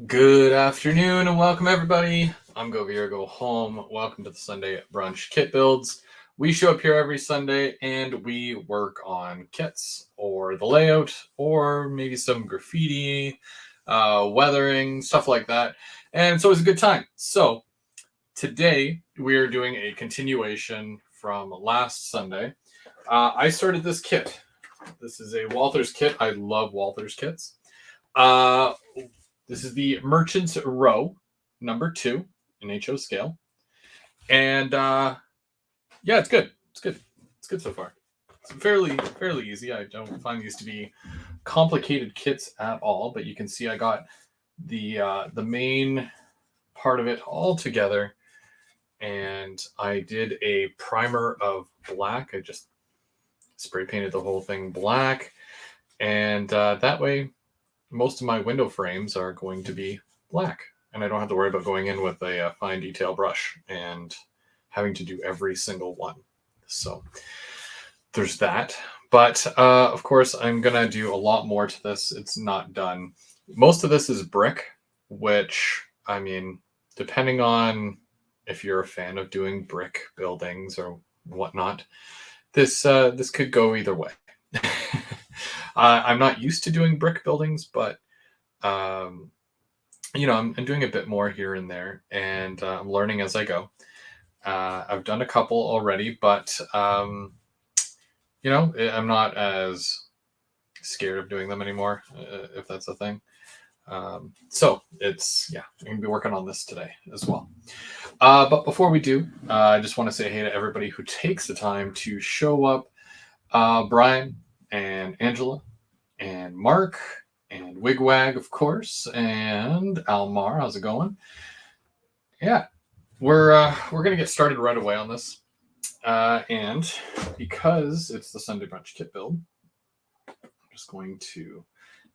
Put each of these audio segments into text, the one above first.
Good afternoon and welcome everybody. I'm Go Here, Go Home. Welcome to the Sunday Brunch Kit Builds. We show up here every Sunday and we work on kits or the layout or maybe some graffiti, weathering, stuff like that. And it's always a good time. So today we are doing a continuation from last Sunday. I started this kit. This is a Walther's kit. I love Walther's kits. This is the Merchant's Row, number 2 in HO scale. And yeah, it's good. It's good. It's good so far. It's fairly easy. I don't find these to be complicated kits at all, but you can see I got the main part of it all together. And I did a primer of black. I just spray painted the whole thing black. And that way, most of my window frames are going to be black, and I don't have to worry about going in with a fine detail brush and having to do every single one. So there's that. But of course, I'm going to do a lot more to this. It's not done. Most of this is brick, which, I mean, depending on if you're a fan of doing brick buildings or whatnot, this could go either way. I'm not used to doing brick buildings, but I'm doing a bit more here and there, and I'm learning as I go. I've done a couple already, but I'm not as scared of doing them anymore, if that's a thing. So I'm gonna be working on this today as well. But before we do, I just want to say hey to everybody who takes the time to show up. Brian and Angela and Mark and Wigwag, of course, and Almar. How's it going? Yeah, we're gonna get started right away on this, and because it's the Sunday Brunch Kit build, I'm just going to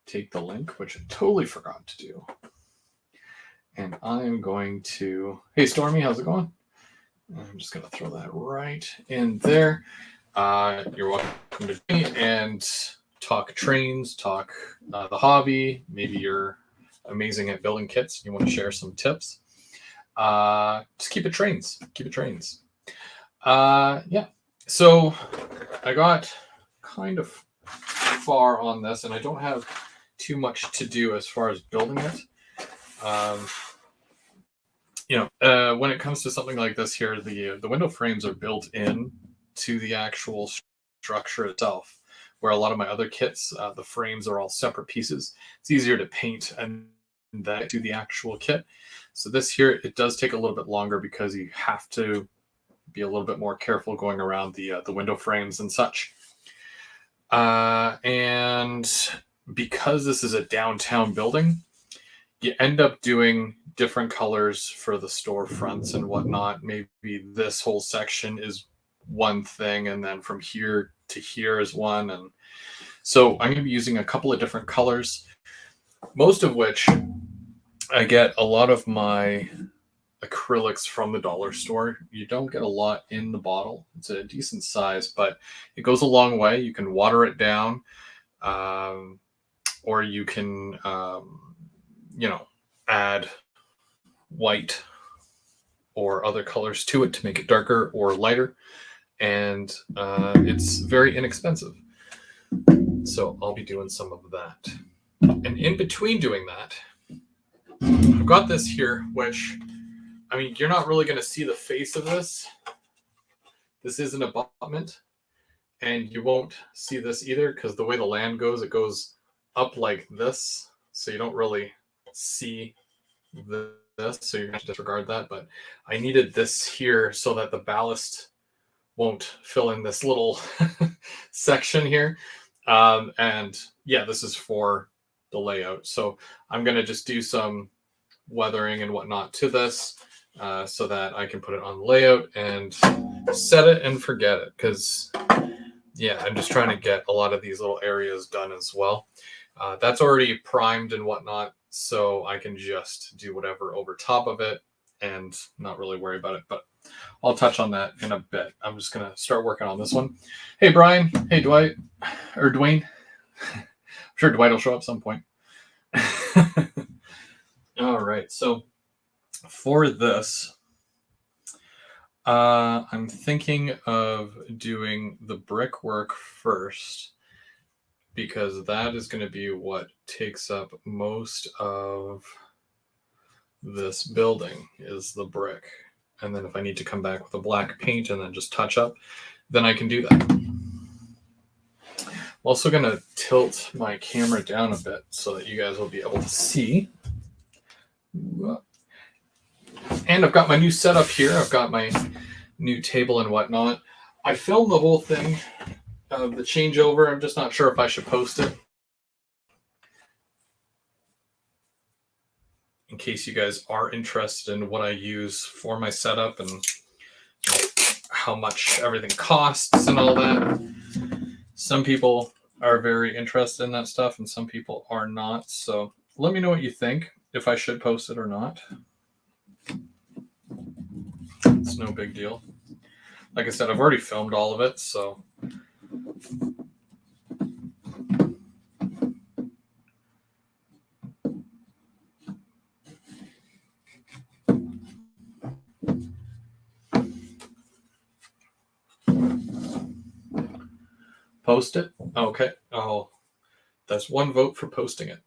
take the link, which I totally forgot to do, and I'm going to. Hey, Stormy, how's it going? I'm just gonna throw that right in there. You're welcome to me and talk trains, talk the hobby. Maybe you're amazing at building kits and you want to share some tips. Just keep it trains. Keep it trains. Yeah. So I got kind of far on this, and I don't have too much to do as far as building it. When it comes to something like this here, the window frames are built in to the actual structure itself, where a lot of my other kits, the frames are all separate pieces. It's easier to paint and then do the actual kit. So this here, it does take a little bit longer because you have to be a little bit more careful going around the window frames and such. And because this is a downtown building, you end up doing different colors for the storefronts and whatnot. Maybe this whole section is one thing, and then from here to here is one. And so I'm going to be using a couple of different colors, most of which I get a lot of my acrylics from the dollar store. You don't get a lot in the bottle. It's a decent size, but it goes a long way. You can water it down, or you can add white or other colors to it to make it darker or lighter. And it's very inexpensive. So I'll be doing some of that. And in between doing that, I've got this here, which, I mean, you're not really going to see the face of this. This is an abutment, and you won't see this either because the way the land goes, it goes up like this. So you don't really see this, so you're going to disregard that. But I needed this here so that the ballast won't fill in this little section here. And yeah, this is for the layout. So I'm going to just do some weathering and whatnot to this so that I can put it on the layout and set it and forget it. Because yeah, I'm just trying to get a lot of these little areas done as well. That's already primed and whatnot, so I can just do whatever over top of it and not really worry about it. But I'll touch on that in a bit. I'm just going to start working on this one. Hey, Brian. Hey, Dwight. Or Dwayne. I'm sure Dwight will show up at some point. All right. So for this, I'm thinking of doing the brickwork first because that is going to be what takes up most of this building is the brick. And then if I need to come back with a black paint and then just touch up, then I can do that. I'm also going to tilt my camera down a bit so that you guys will be able to see. And I've got my new setup here. I've got my new table and whatnot. I filmed the whole thing, the changeover. I'm just not sure if I should post it. In case you guys are interested in what I use for my setup and how much everything costs and all that. Some people are very interested in that stuff and some people are not. So let me know what you think, if I should post it or not. It's no big deal. Like I said, I've already filmed all of it, so post it. Okay. Oh, that's one vote for posting it.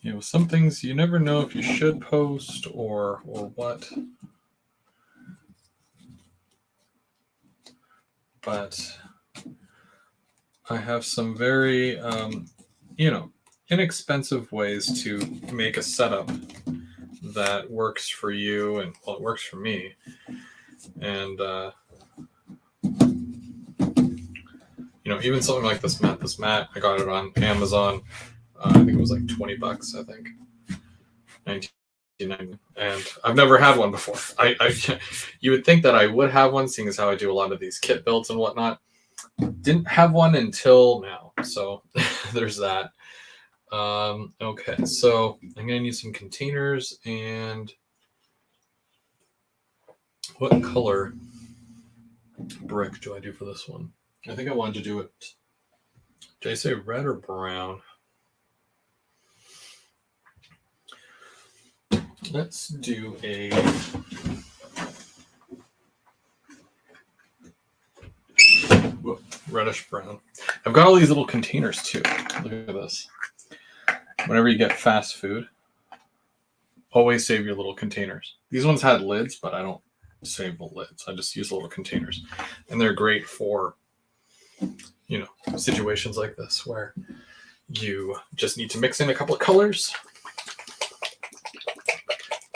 You know, some things you never know if you should post or what. But I have some very, inexpensive ways to make a setup that works for you and, well, it works for me. And, even something like this mat, I got it on Amazon. I think it was like $20, I think. 1990. And I've never had one before. You would think that I would have one, seeing as how I do a lot of these kit builds and whatnot. Didn't have one until now, so there's that. Okay, so I'm gonna need some containers, and what color brick do I do for this one? I think I wanted to do it. Did I say red or brown? Let's do a reddish brown. I've got all these little containers too. Look at this. Whenever you get fast food, always save your little containers. These ones had lids, but I don't save the lids. I just use little containers. And they're great for, situations like this where you just need to mix in a couple of colors.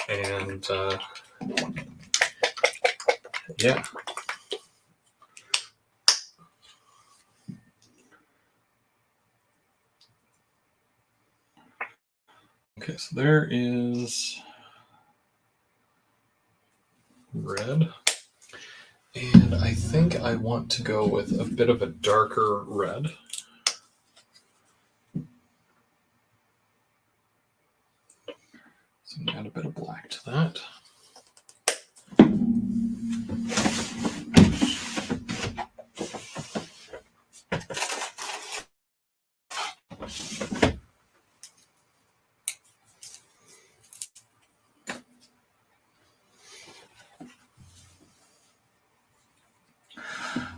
And yeah. Okay, so there is red. And I think I want to go with a bit of a darker red. So add a bit of black to that.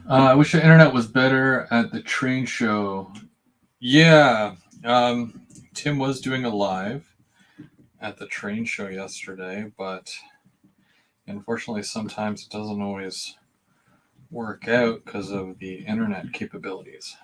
I wish the internet was better at the train show. Yeah, Tim was doing a live at the train show yesterday, but unfortunately, sometimes it doesn't always work out because of the internet capabilities.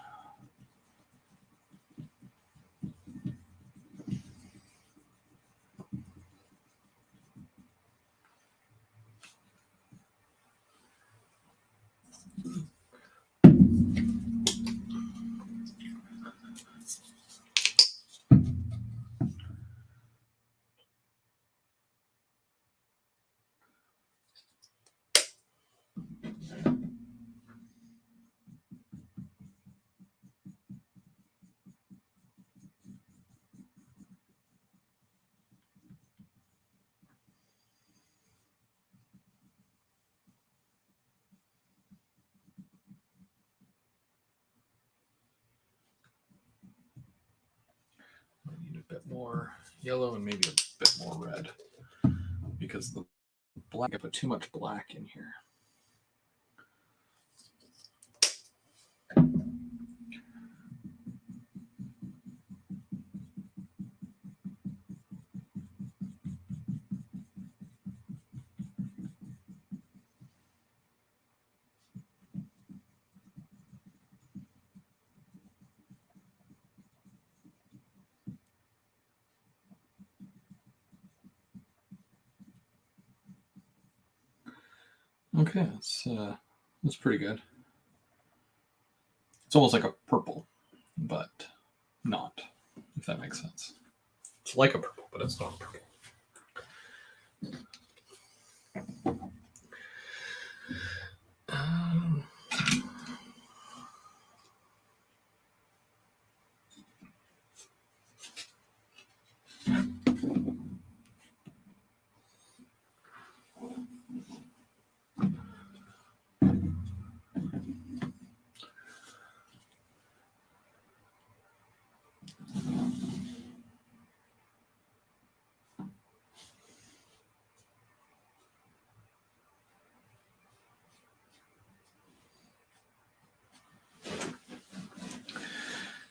bit more yellow and maybe a bit more red, because the black, I put too much black in here. Okay, that's pretty good. It's almost like a purple, but not, if that makes sense. It's like a purple, but it's not purple.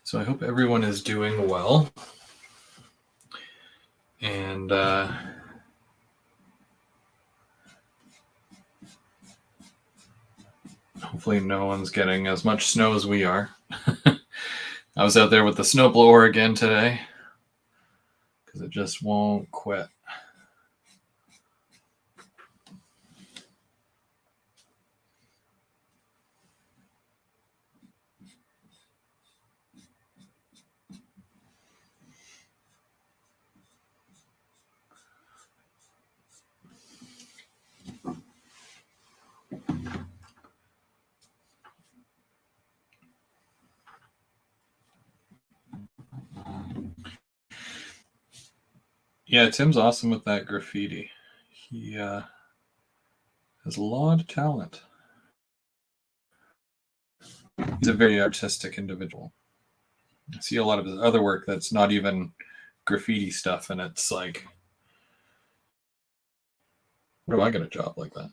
So I hope everyone is doing well. And hopefully no one's getting as much snow as we are. I was out there with the snowblower again today because it just won't quit. Yeah, Tim's awesome with that graffiti. He has a lot of talent. He's a very artistic individual. I see a lot of his other work that's not even graffiti stuff, and it's like, where do I get a job like that?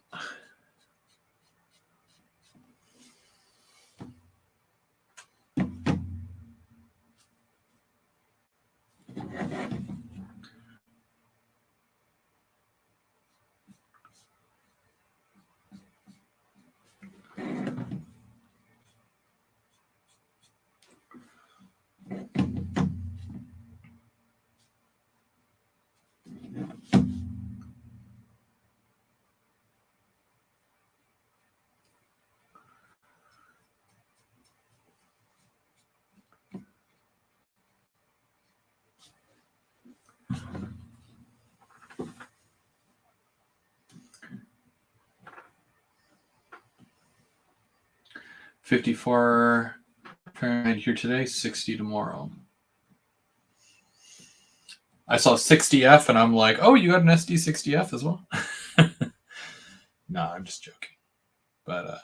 $54 Fahrenheit here today, 60 tomorrow. I saw 60F and I'm like, oh, you got an SD60F as well? No, I'm just joking. But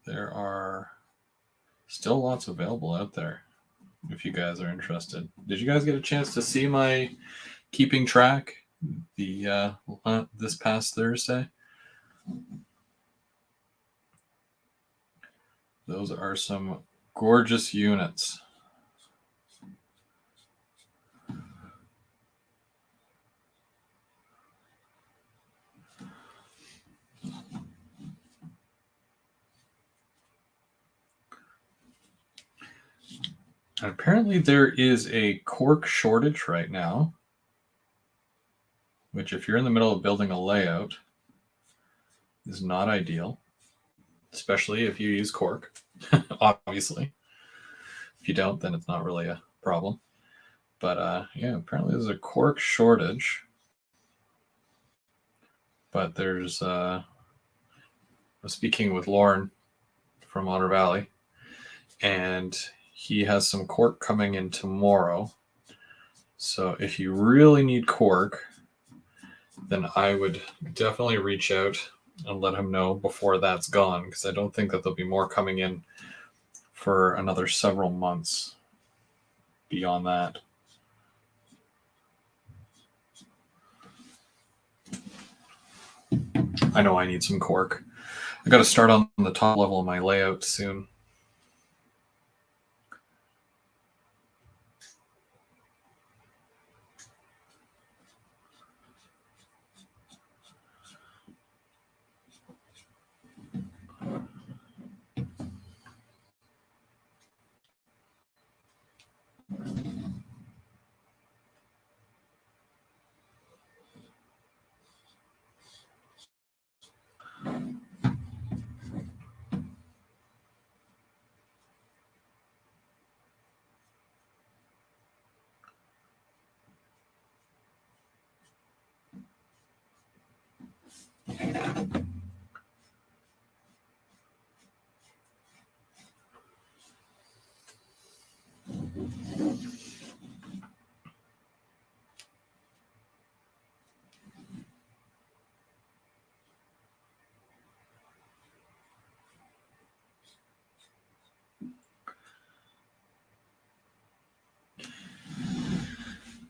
there are still lots available out there if you guys are interested. Did you guys get a chance to see my keeping track this past Thursday? Those are some gorgeous units. And apparently there is a cork shortage right now, which if you're in the middle of building a layout is not ideal, especially if you use cork, obviously. If you don't, then it's not really a problem. But yeah, apparently there's a cork shortage. But there's, I was speaking with Lauren from Otter Valley, and he has some cork coming in tomorrow. So if you really need cork, then I would definitely reach out and let him know before that's gone, because I don't think that there'll be more coming in for another several months. beyond that. I know I need some cork. I got to start on the top level of my layout soon.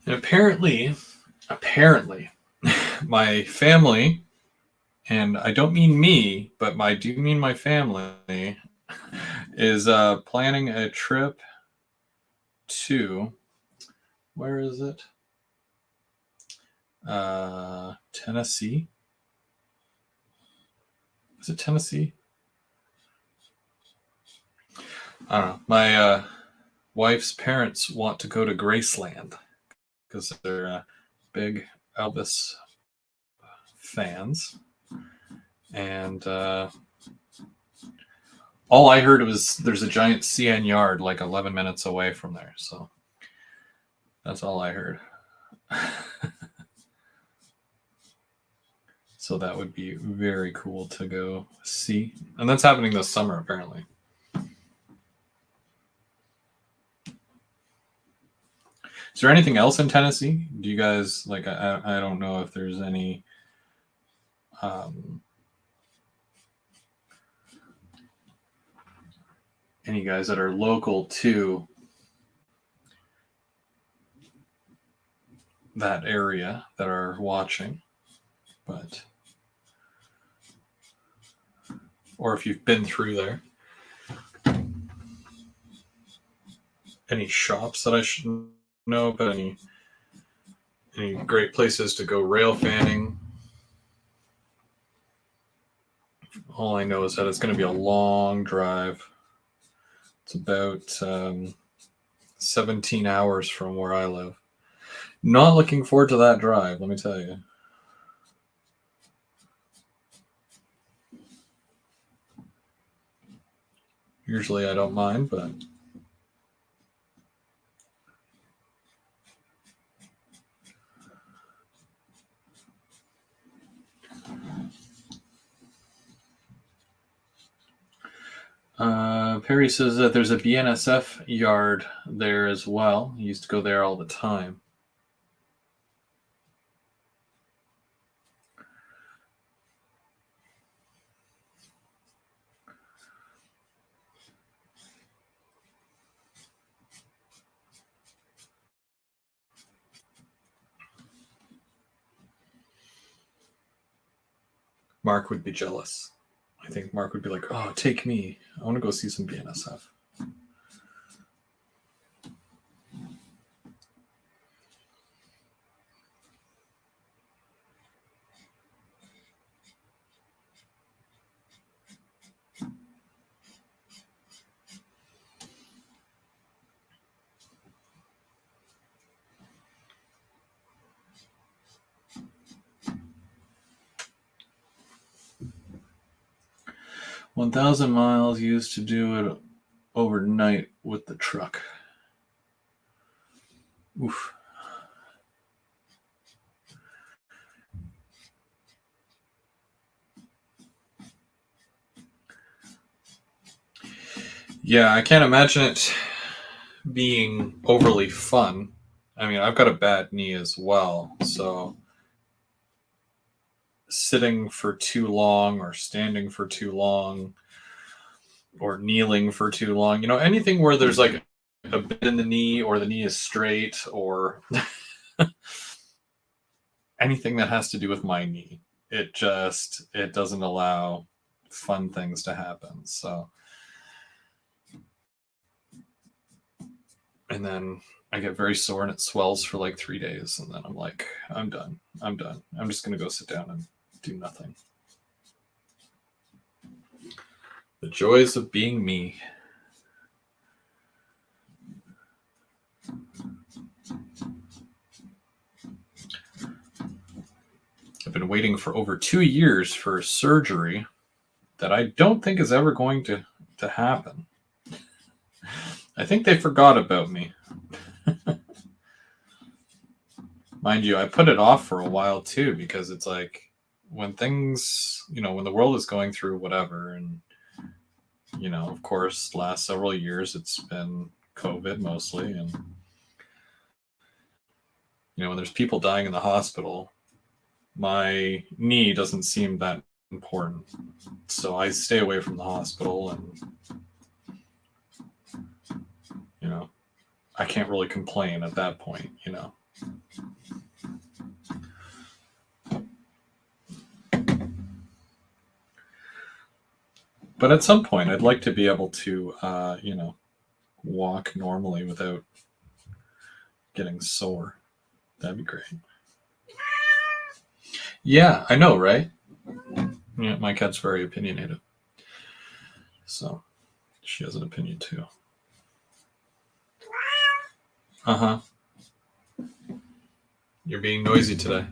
And apparently, my family, and I don't mean me, but I do mean my family, is planning a trip to, where is it? Tennessee. Is it Tennessee? I don't know. My wife's parents want to go to Graceland because they're big Elvis fans. And all I heard was there's a giant CN yard like 11 minutes away from there. So that's all I heard. So that would be very cool to go see. And that's happening this summer, apparently. Is there anything else in Tennessee? Do you guys, like, I don't know if there's any guys that are local to that area that are watching, but or if you've been through there. Any shops that I should know about? Any great places to go rail fanning? All I know is that it's going to be a long drive. It's about 17 hours from where I live. Not looking forward to that drive, let me tell you. Usually I don't mind, but Perry says that there's a BNSF yard there as well. He used to go there all the time. Mark would be jealous. I think Mark would be like, oh, take me. I want to go see some BNSF. 1,000 miles used to do it overnight with the truck. Oof. Yeah, I can't imagine it being overly fun. I mean, I've got a bad knee as well, so sitting for too long or standing for too long or kneeling for too long, anything where there's like a bit in the knee, or the knee is straight, or anything that has to do with my knee. It doesn't allow fun things to happen. So, and then I get very sore and it swells for like 3 days, and then I'm like, I'm done. I'm done. I'm just gonna go sit down and do nothing. The joys of being me. I've been waiting for over 2 years for surgery that I don't think is ever going to happen. I think they forgot about me. Mind you, I put it off for a while too, because it's like when things, when the world is going through whatever, and, of course, last several years it's been COVID mostly. And, when there's people dying in the hospital, my knee doesn't seem that important. So I stay away from the hospital, and, I can't really complain at that point, But at some point, I'd like to be able to, walk normally without getting sore. That'd be great. Yeah, I know, right? Yeah, my cat's very opinionated. So she has an opinion too. Uh-huh. You're being noisy today.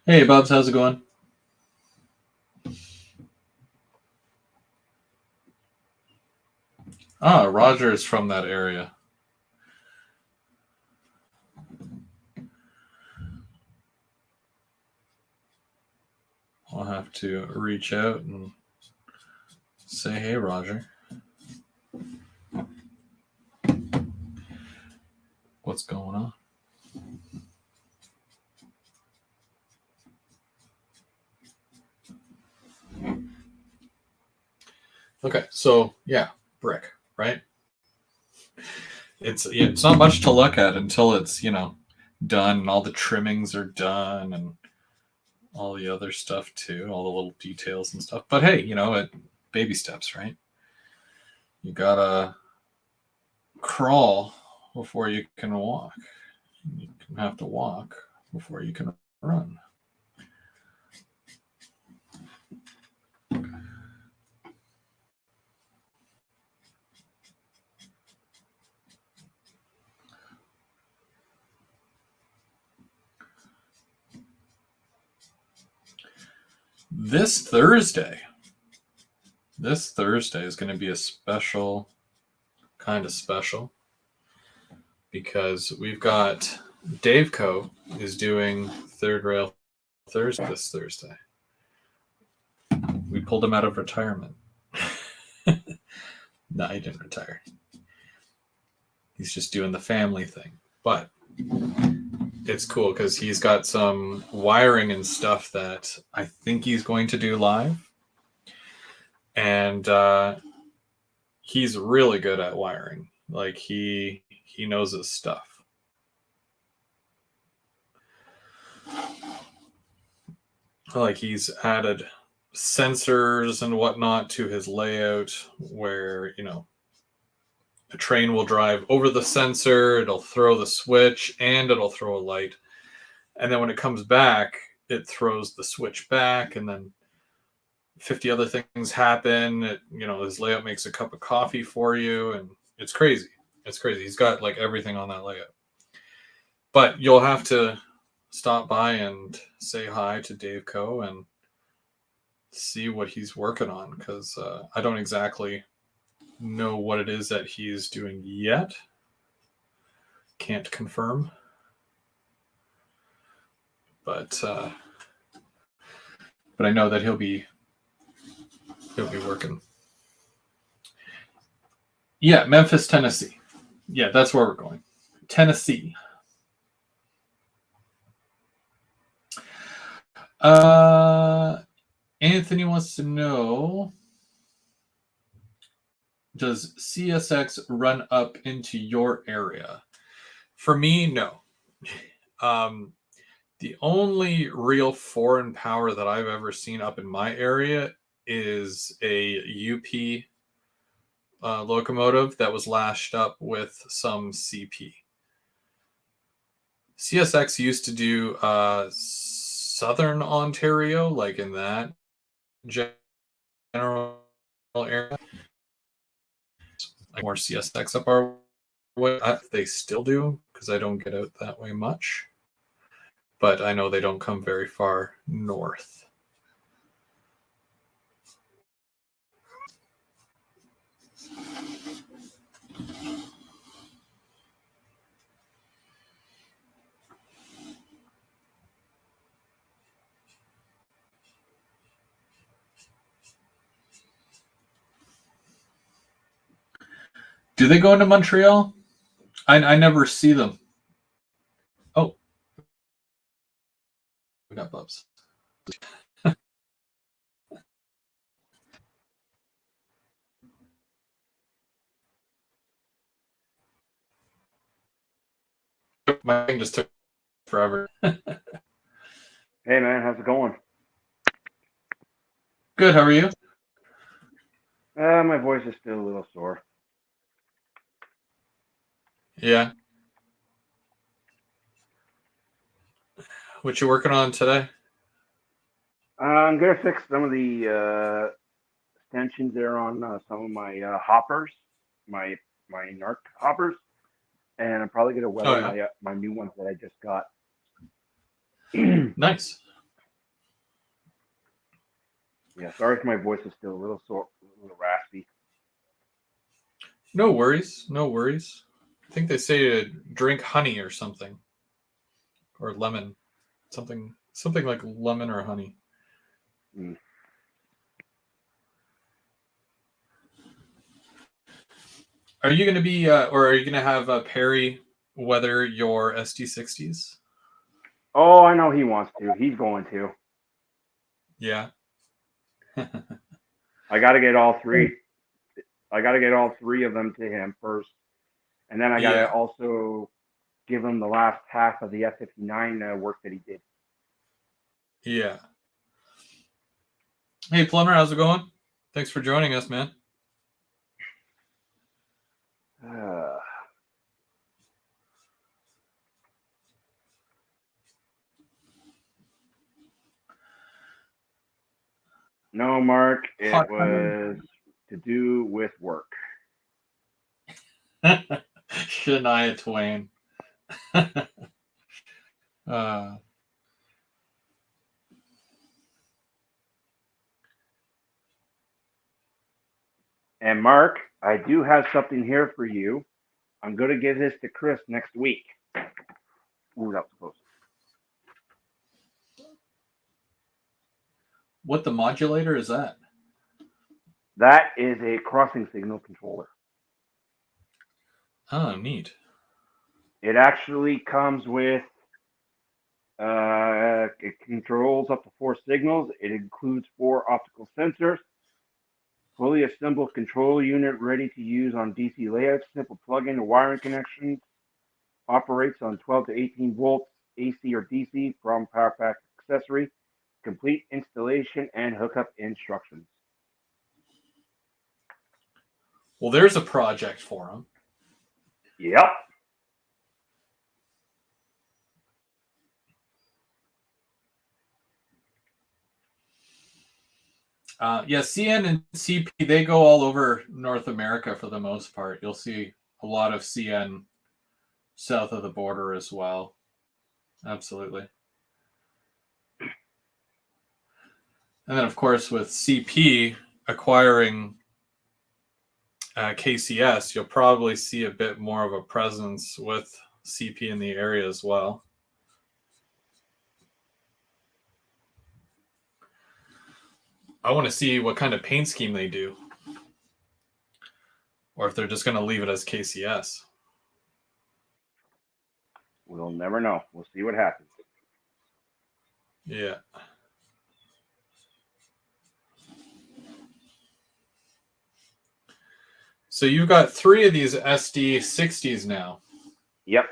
Hey, Bubs, how's it going? Ah, Roger is from that area. I'll have to reach out and say, hey, Roger. What's going on? Okay, so yeah, brick, right? It's not much to look at until it's, done, and all the trimmings are done, and all the other stuff too, all the little details and stuff. But hey, baby steps, right? You gotta crawl before you can walk. You can have to walk before you can run. This Thursday is going to be a special, kind of special, because we've got Dave Co. is doing Third Rail Thursday this Thursday. We pulled him out of retirement. No, he didn't retire. He's just doing the family thing. But it's cool because he's got some wiring and stuff that I think he's going to do live. And he's really good at wiring. Like he knows his stuff. Like he's added sensors and whatnot to his layout where, a train will drive over the sensor, it'll throw the switch, and it'll throw a light. And then when it comes back, it throws the switch back, and then 50 other things happen. His layout makes a cup of coffee for you, and it's crazy. It's crazy. He's got like everything on that layout. But you'll have to stop by and say hi to Dave Co. and see what he's working on, because I don't exactly know what it is that he's doing yet. Can't confirm. But I know that he'll be working. Yeah, Memphis, Tennessee. Yeah, that's where we're going. Tennessee. Anthony wants to know, does CSX run up into your area? For me, no. The only real foreign power that I've ever seen up in my area is a UP locomotive that was lashed up with some CP. CSX used to do Southern Ontario, like in that general area. Like more CSX up our way. They still do, because I don't get out that way much. But I know they don't come very far north. Do they go into Montreal? I never see them. Oh, we got Bubs. My thing just took forever. Hey man, how's it going? Good, how are you? My voice is still a little sore. Yeah. What you working on today? I'm gonna fix some of the extensions there on some of my hoppers, my narc hoppers, and I'm probably gonna Oh weather yeah. my new ones that I just got. Nice. Yeah, sorry if my voice is still a little sore, a little raspy. No worries. No worries. I think they say to drink honey or something. Or lemon. Something like lemon or honey. Mm. Are you going to be, or are you going to have Perry weather your SD60s? Oh, I know he wants to. He's going to. Yeah. I got to get all three. I got to get all three of them to him first, and then I got to Yeah. also give him the last half of the F-59 work that he did. Yeah. Hey, Plumber, how's it going? Thanks for joining us, man. Uh, no, Mark, it Hot was to do with work. Shania Twain. uh, And Mark, I do have something here for you. I'm going to give this to Chris next week. Ooh, that was close. what the modulator is that? That is a crossing signal controller. Oh, neat. It actually comes with, it controls up to 4 signals. It includes 4 optical sensors, fully assembled control unit ready to use on DC layouts, simple plug-in wiring connections, operates on 12 to 18 volts AC or DC from power pack accessory, complete installation and hookup instructions. Well, there's a project for him. Yep. Yeah, CN and CP, they go all over North America for the most part. You'll see a lot of CN south of the border as well. Absolutely. And then, of course, with CP acquiring KCS, you'll probably see a bit more of a presence with CP in the area as well. I want to see what kind of paint scheme they do, or if they're just going to leave it as KCS. We'll never know. We'll see what happens. Yeah. So you've got 3 of these SD60s now. Yep.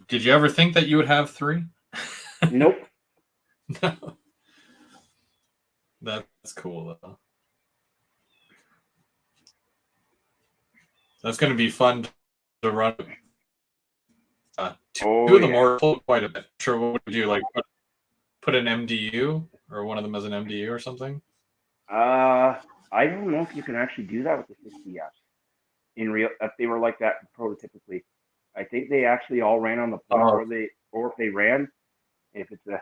Did you ever think that you would have 3? Nope. No. That's cool though. That's going to be fun to run. Two of them are full quite a bit. Sure, what would you do? Like put an MDU or one of them as an MDU or something? I don't know if you can actually do that with the 60Fs in real. If they were like that prototypically, I think they actually all ran on the port, or if they ran, if it's a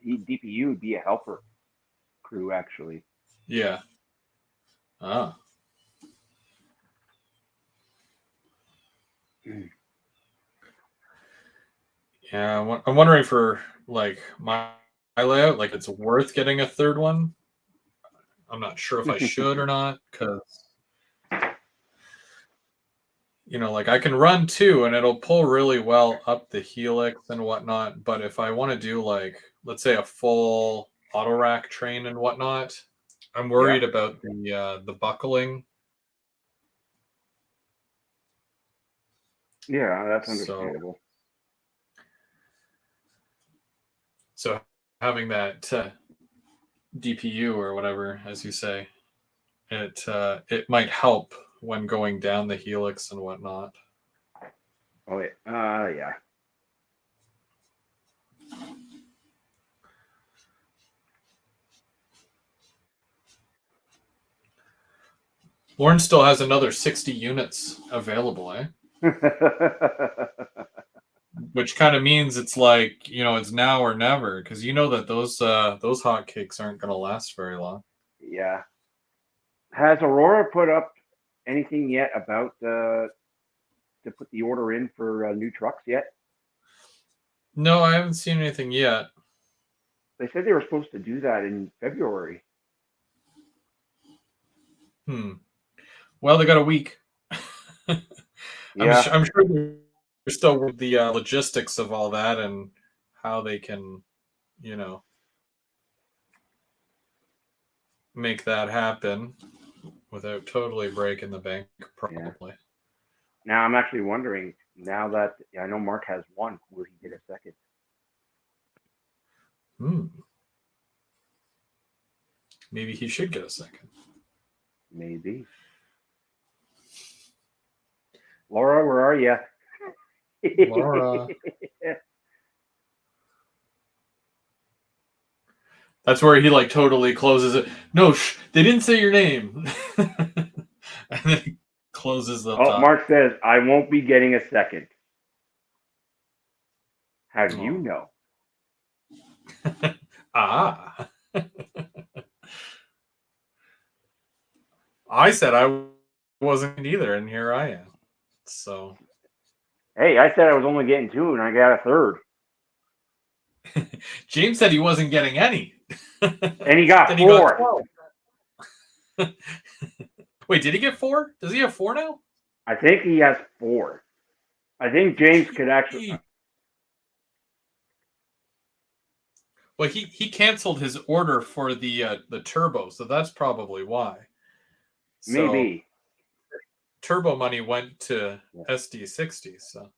DPU, would be a helper crew actually. Yeah. Ah. Yeah, I'm wondering for like my layout, like it's worth getting a 3rd one. I'm not sure if I should or not because like I can run 2 and it'll pull really well up the helix and whatnot. But if I want to do like, let's say a full auto rack train and whatnot, I'm worried about the buckling. Yeah, that's understandable. So having that DPU or whatever, as you say, it might help when going down the helix and whatnot. Oh yeah, yeah. Lauren still has another 60 units available, eh? Which kind of means it's like, it's now or never, because you know that those hotcakes aren't going to last very long. Yeah. Has Aurora put up anything yet about to put the order in for new trucks yet? No, I haven't seen anything yet. They said they were supposed to do that in February. Well, they got a week. Yeah. I'm sure they're still with the logistics of all that and how they can, make that happen without totally breaking the bank, probably. Yeah. Now I'm actually wondering, now that I know Mark has 1, will he get a 2nd? Maybe he should get a 2nd. Maybe. Laura, where are you? Laura. That's where he like totally closes it. No, they didn't say your name. And then he closes the top. Mark says, I won't be getting a 2nd. How do you know? I said I wasn't either, and here I am. So. Hey, I said I was only getting 2, and I got a 3rd. James said he wasn't getting any. And he got 4. Wait, did he get 4? Does he have 4 now? I think he has 4. I think James could actually. Well, he canceled his order for the turbo, so that's probably why. Maybe. Turbo money went to SD60. So.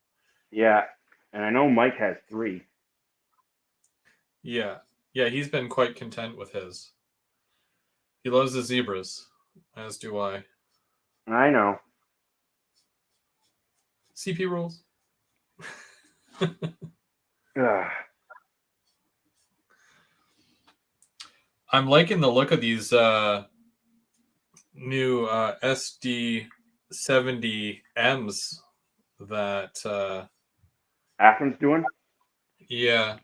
Yeah, and I know Mike has 3. Yeah, he's been quite content with his. He loves the zebras, as do I. I know. CP rules. I'm liking the look of these new SD70Ms that Athens doing. Yeah.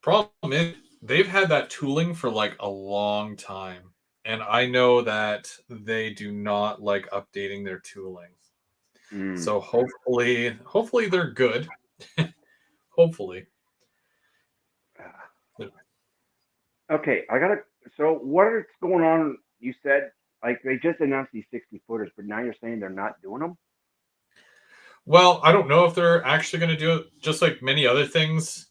Problem is, they've had that tooling for like a long time, and I know that they do not like updating their tooling. So hopefully they're good. Hopefully. Okay, So what's going on? You said like they just announced these 60-footers, but now you're saying they're not doing them. Well, I don't know if they're actually going to do it. Just like many other things,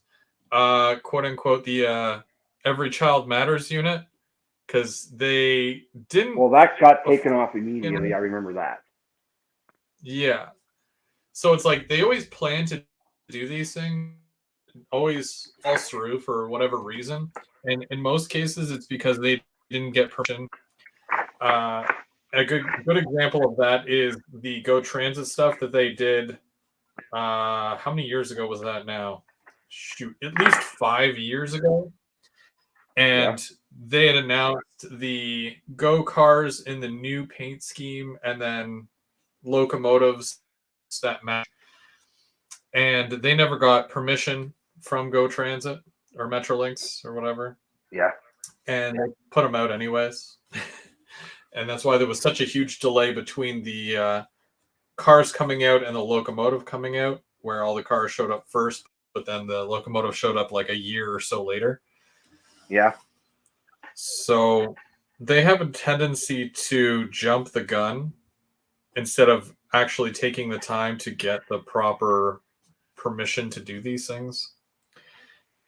quote unquote, the Every Child Matters unit. because they didn't. Well, that got taken off immediately. Beforehand. I remember that. Yeah. So it's like they always plan to do these things, always falls through for whatever reason. And in most cases, it's because they didn't get permission. Uh, a good example of that is the Go Transit stuff that they did. How many years ago was that now? Shoot, at least 5 years ago. Yeah. And they had announced the Go cars in the new paint scheme and then locomotives that match. And they never got permission from Go Transit or Metrolinx or whatever. Yeah. And they put them out anyways. And that's why there was such a huge delay between the cars coming out and the locomotive coming out, where all the cars showed up first, but then the locomotive showed up like a year or so later. Yeah. So they have a tendency to jump the gun instead of actually taking the time to get the proper permission to do these things.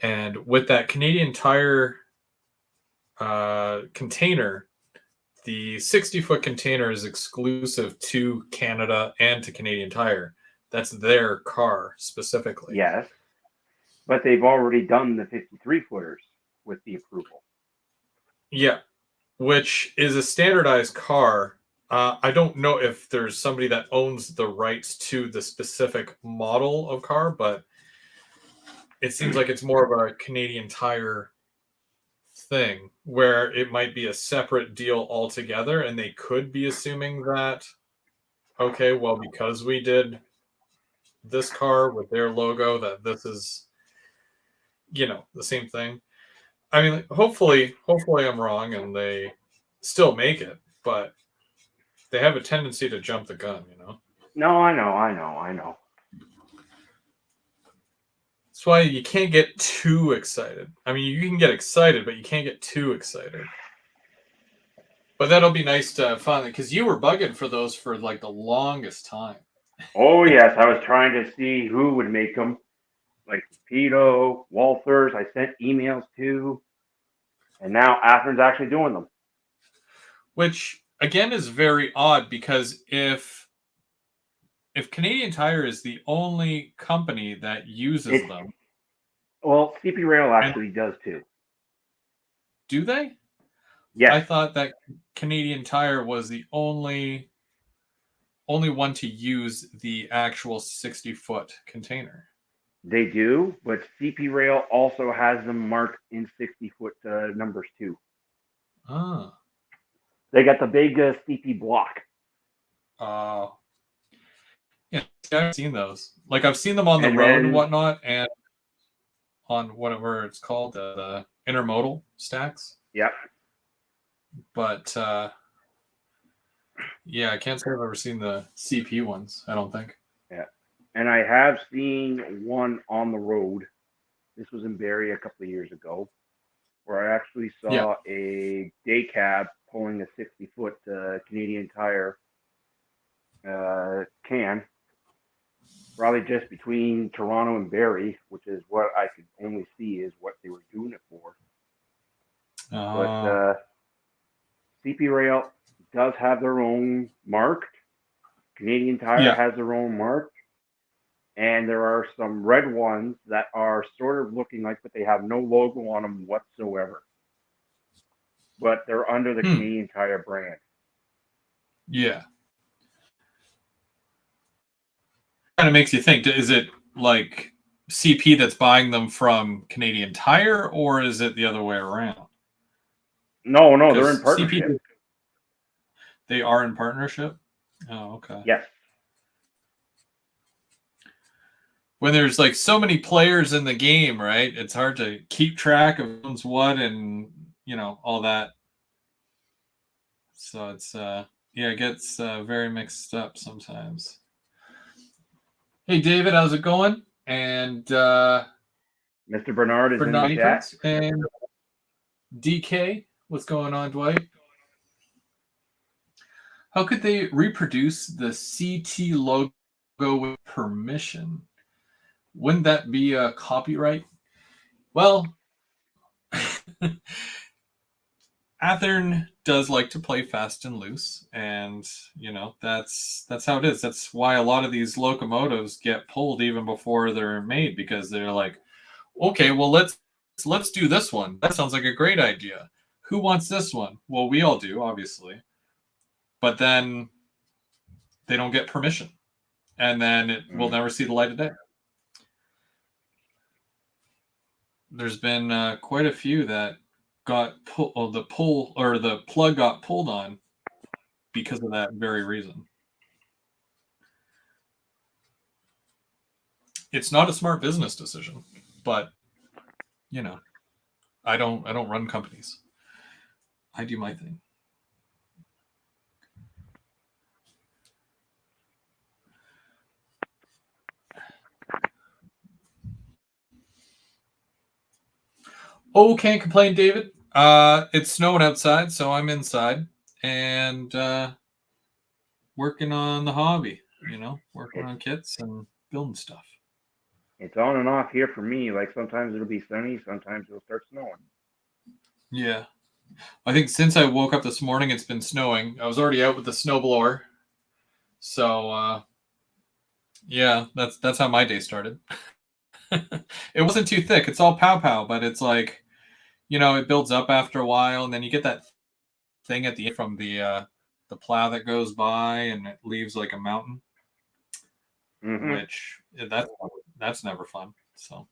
And with that Canadian Tire container, the 60-foot container is exclusive to Canada and to Canadian Tire. That's their car specifically. Yes. But they've already done the 53 footers with the approval. Yeah, which is a standardized car. I don't know if there's somebody that owns the rights to the specific model of car, but it seems like it's more of a Canadian Tire thing where it might be a separate deal altogether, and they could be assuming that, okay, well, because we did this car with their logo, that this is, the same thing. I mean, hopefully I'm wrong and they still make it, but they have a tendency to jump the gun. No, I know. That's why you can't get too excited. I mean, you can get excited, but you can't get too excited. But that'll be nice to finally, because you were bugging for those for like the longest time. Oh, yes. I was trying to see who would make them. Like Pito, Walthers, I sent emails to. And now Athens actually doing them. Which, again, is very odd because if Canadian Tire is the only company that uses them. Well, CP Rail actually does too. Do they? Yes. I thought that Canadian Tire was the only one to use the actual 60-foot container. They do, but CP Rail also has them marked in 60-foot numbers too. Ah. They got the big CP block. Yeah, I've seen those. Like, I've seen them on the road and whatnot, and on whatever it's called, the intermodal stacks. Yep. But, yeah, I can't say I've ever seen the CP ones, I don't think. Yeah. And I have seen one on the road. This was in Barrie a couple of years ago, where I actually saw a day cab pulling a 60-foot Canadian Tire can, probably just between Toronto and Barrie, which is what I could only see is what they were doing it for. But CP Rail does have their own mark. Canadian Tire has their own mark. And there are some red ones that are sort of looking like, but they have no logo on them whatsoever. But they're under the Canadian Tire brand. Yeah. Kind of makes you think, is it like CP that's buying them from Canadian Tire, or is it the other way around? No, they're in partnership. CP, they are in partnership? Oh, okay. Yes. When there's like so many players in the game, right? It's hard to keep track of who's what and, all that. So it's, it gets very mixed up sometimes. Hey, David, how's it going? And Mr. Bernard is in the chat. And DK, what's going on, Dwight? How could they reproduce the CT logo with permission? Wouldn't that be a copyright? Well, Athern does like to play fast and loose, and that's how it is. That's why a lot of these locomotives get pulled even before they're made, because they're like, okay, well let's do this one. That sounds like a great idea. Who wants this one? Well, we all do, obviously, but then they don't get permission, and then it will never see the light of day. There's been quite a few that the plug got pulled on because of that very reason. It's not a smart business decision, but you know, I don't run companies. I do my thing. Oh, can't complain, David. It's snowing outside, so I'm inside and working on the hobby. Working It's on kits and building stuff. it's on and off here for me. Like sometimes it'll be sunny, sometimes it'll start snowing. Yeah, I think since I woke up this morning, it's been snowing. I was already out with the snowblower, so yeah, that's how my day started. It wasn't too thick. It's all pow pow, but it's like it builds up after a while, and then you get that thing at the end from the plow that goes by, and it leaves like a mountain, Mm-hmm. which that's never fun. So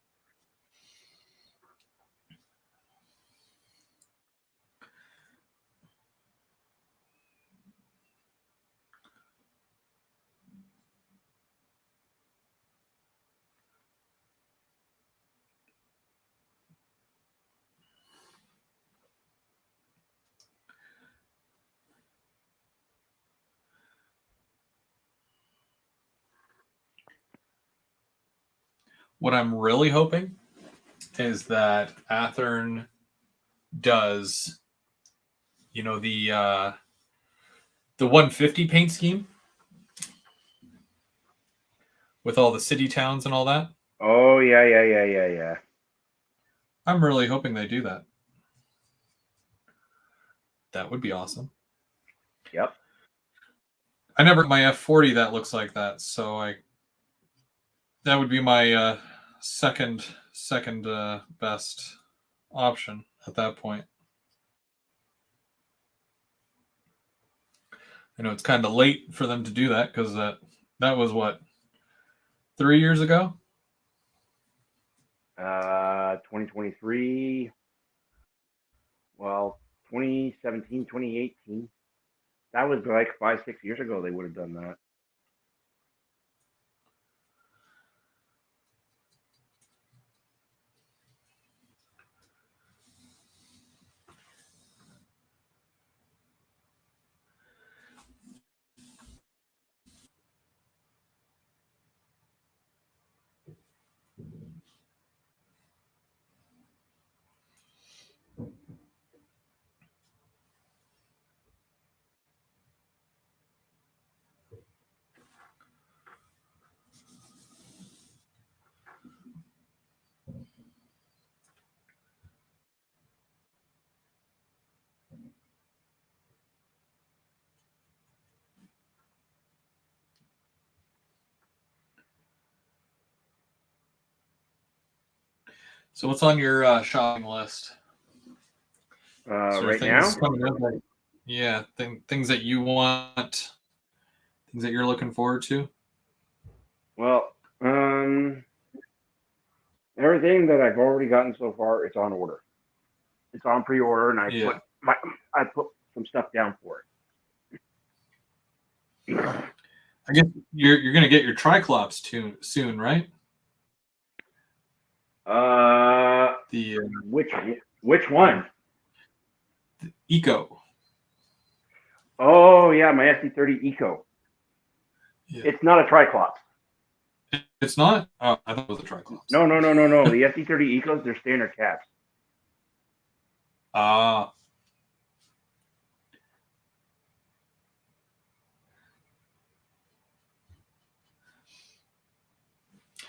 what I'm really hoping is that Athern does, the 150 paint scheme with all the city towns and all that. Oh yeah, yeah, yeah, yeah, yeah. I'm really hoping they do that. That would be awesome. Yep. I never got my F40 that looks like that, so that would be my second best option at that point. I know it's kind of late for them to do that because that was what 3 years ago. 2023. Well, 2017, 2018. That was like 5, 6 years ago. They would have done that. So what's on your shopping list? Is there Right now, things coming up? Yeah, things that you want, things that you're looking forward to. well, everything that I've already gotten so far, it's on order. It's on pre-order, and Yeah, I put some stuff down for it. I guess you're gonna get your Triclops too soon, right? Uh, The which which one? Eco. Oh yeah, my SD30 Eco. Yeah, It's not a Triclops. it's not. Oh, I thought it was a Triclops. No, no, no, no, no. The SD30 Ecos, they're standard cabs. Ah,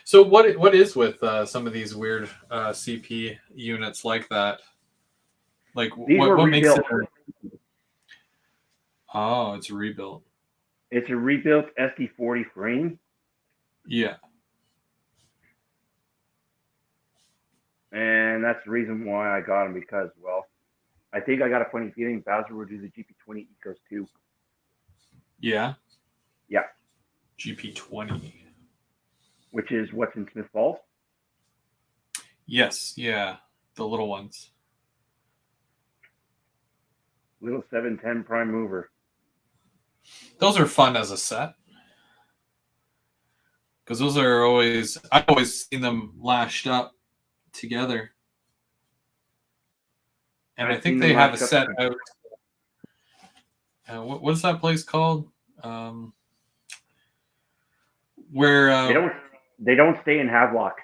so what is with some of these weird CP units like that? Like These were what makes it? rebuilt. Oh, it's rebuilt. It's a rebuilt SD40 frame, Yeah. and that's the reason why I got them because, well, I think I got a funny feeling Bowser will do the GP20 Ecos too. Yeah. Yeah, GP20. which is what's in Smith Falls. Yes. Yeah. The little ones. Little 710 prime mover. Those are fun as a set. Because those are always, I've always seen them lashed up together. And I I've think seen they them have a lashed up. set out. What's that place called? Where They don't stay in Havelock.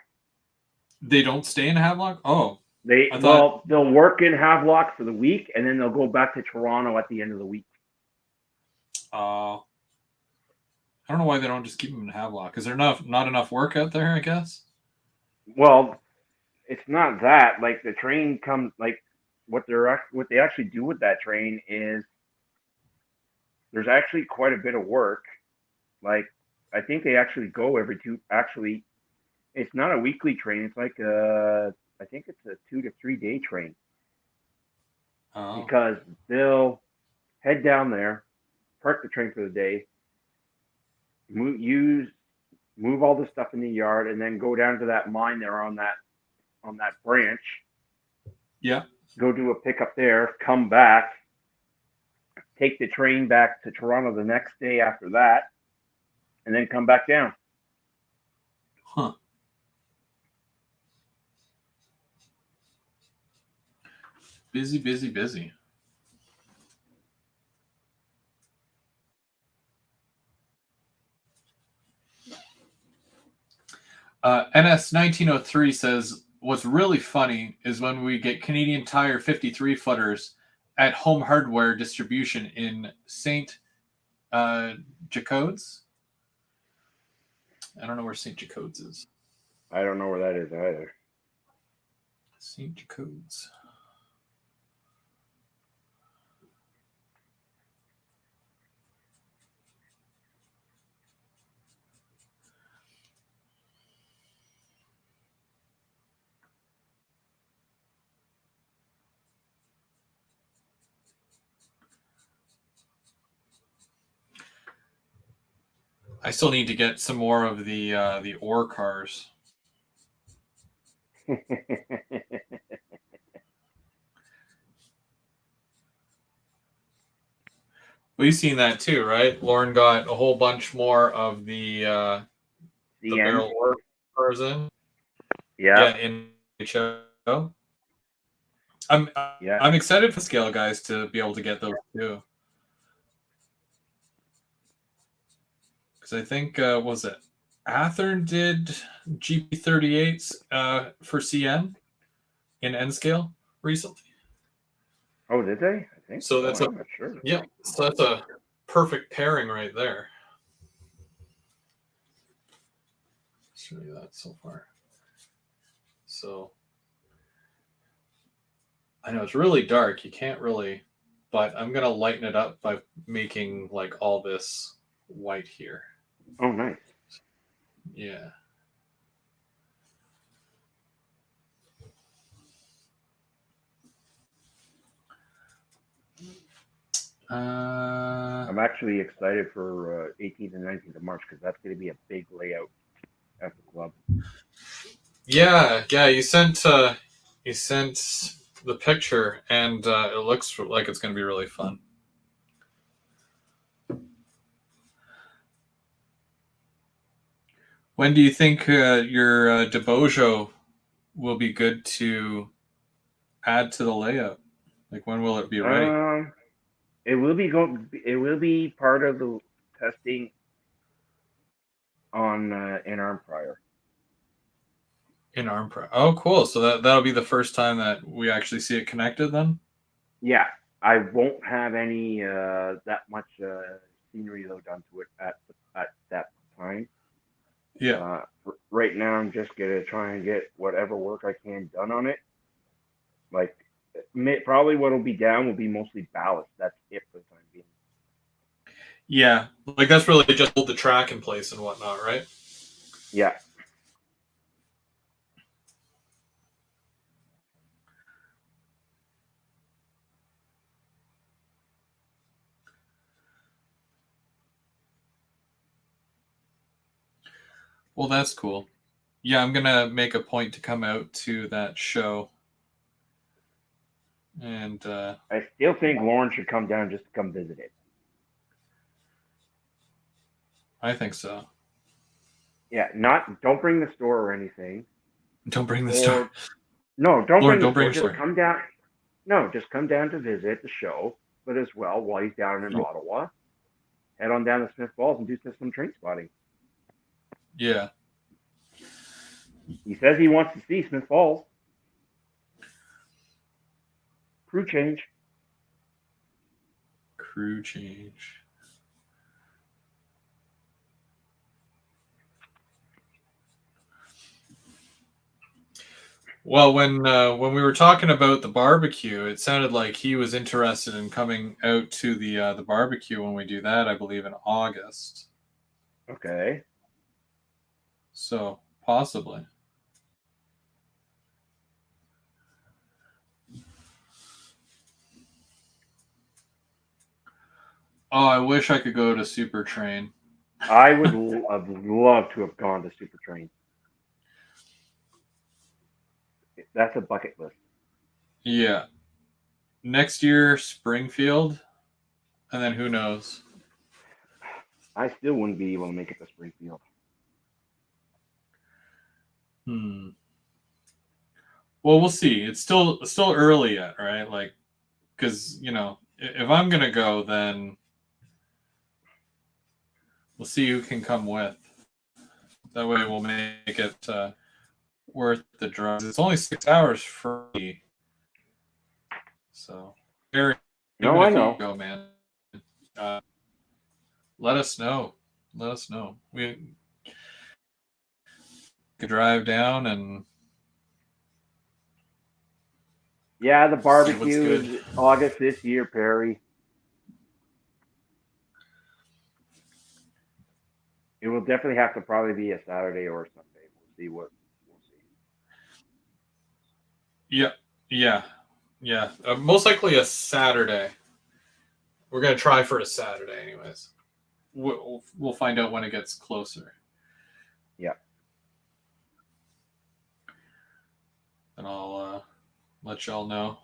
they don't stay in Havelock? Oh, They I thought. well, they'll work in Havelock for the week, and then they'll go back to Toronto at the end of the week. I don't know why they don't just keep them in Havelock. Is there not enough work out there? I guess. Well, it's not that. Like the train comes. Like what they actually do with that train is there's actually quite a bit of work. Like I think they actually go every two. Actually, it's not a weekly train. It's like I think it's a 2 to 3 day train Oh, because they'll head down there, park the train for the day, move all the stuff in the yard, and then go down to that mine there on that branch. yeah. Go do a pickup there, come back, take the train back to Toronto the next day after that, and then come back down. Huh. Busy, busy, busy. NS 1903 says, what's really funny is when we get Canadian Tire 53 footers at Home Hardware distribution in St. Jacodes. I don't know where St. Jacodes is. I don't know where that is either. St. Jacodes. I still need to get some more of the ore cars. We've seen that too, right? Lauren got a whole bunch more of the CN. barrel ore cars in. Yeah, Yeah, in HO. I'm yeah. I'm excited for scale guys to be able to get those too. Because I think was it Athern did GP38s for CN in N scale recently. Oh, did they? I think So so. that's a I'm not sure. yeah. So that's a perfect pairing right there. Show you that so far. So I know it's really dark. You can't really, but I'm gonna lighten it up by making like all this white here. Oh, nice. Yeah. I'm actually excited for 18th and 19th of March because that's going to be a big layout at the club. Yeah. You sent the picture, and it looks like it's going to be really fun. When do you think your Debojo will be good to add to the layout? Like when will it be ready? It will be part of the testing on in arm prior. In arm pro. Oh, cool. So that'll be the first time that we actually see it connected then? Yeah, I won't have any that much scenery though done to it at that time. Yeah. Right now, I'm just gonna try and get whatever work I can done on it. Like Probably what will be down will be mostly ballast. That's it for the time being. Yeah, like that's really just hold the track in place and whatnot, right? Yeah. Well, that's cool. Yeah, I'm gonna make a point to come out to that show, and I still think Lauren should come down just to come visit it. I think so. Yeah, don't bring the store or anything. Don't bring the store, Or no, don't Lauren. bring the Don't bring store. your Just store. come down. No, just come down to visit the show, but as well while he's down in Yeah. Ottawa, head on down to Smith Falls and do some train spotting. Yeah. He says he wants to see Smith Falls. Crew change. Crew change. Well, when we were talking about the barbecue, it sounded like he was interested in coming out to the barbecue when we do that. I believe in August. Okay. So possibly. Oh, I wish I could go to Super Train. I would have loved to have gone to Super Train. That's a bucket list. Yeah. Next year, Springfield, and then who knows? I still wouldn't be able to make it to Springfield. Hmm. Well, we'll see. It's still early yet, right? Like, because if I'm gonna go, then we'll see who can come with. That way, we'll make it worth the drive. It's only 6 hours free, so even No, I if you know. go, man, uh, let us know. Let us know. We could drive down and Yeah, the see what's barbecue good. is August this year, Perry. It will definitely have to probably be a Saturday or a Sunday. We'll see. Yeah, yeah, yeah. Most likely a Saturday. We're gonna try for a Saturday, anyways. We'll find out when it gets closer, Yeah. and I'll let y'all know.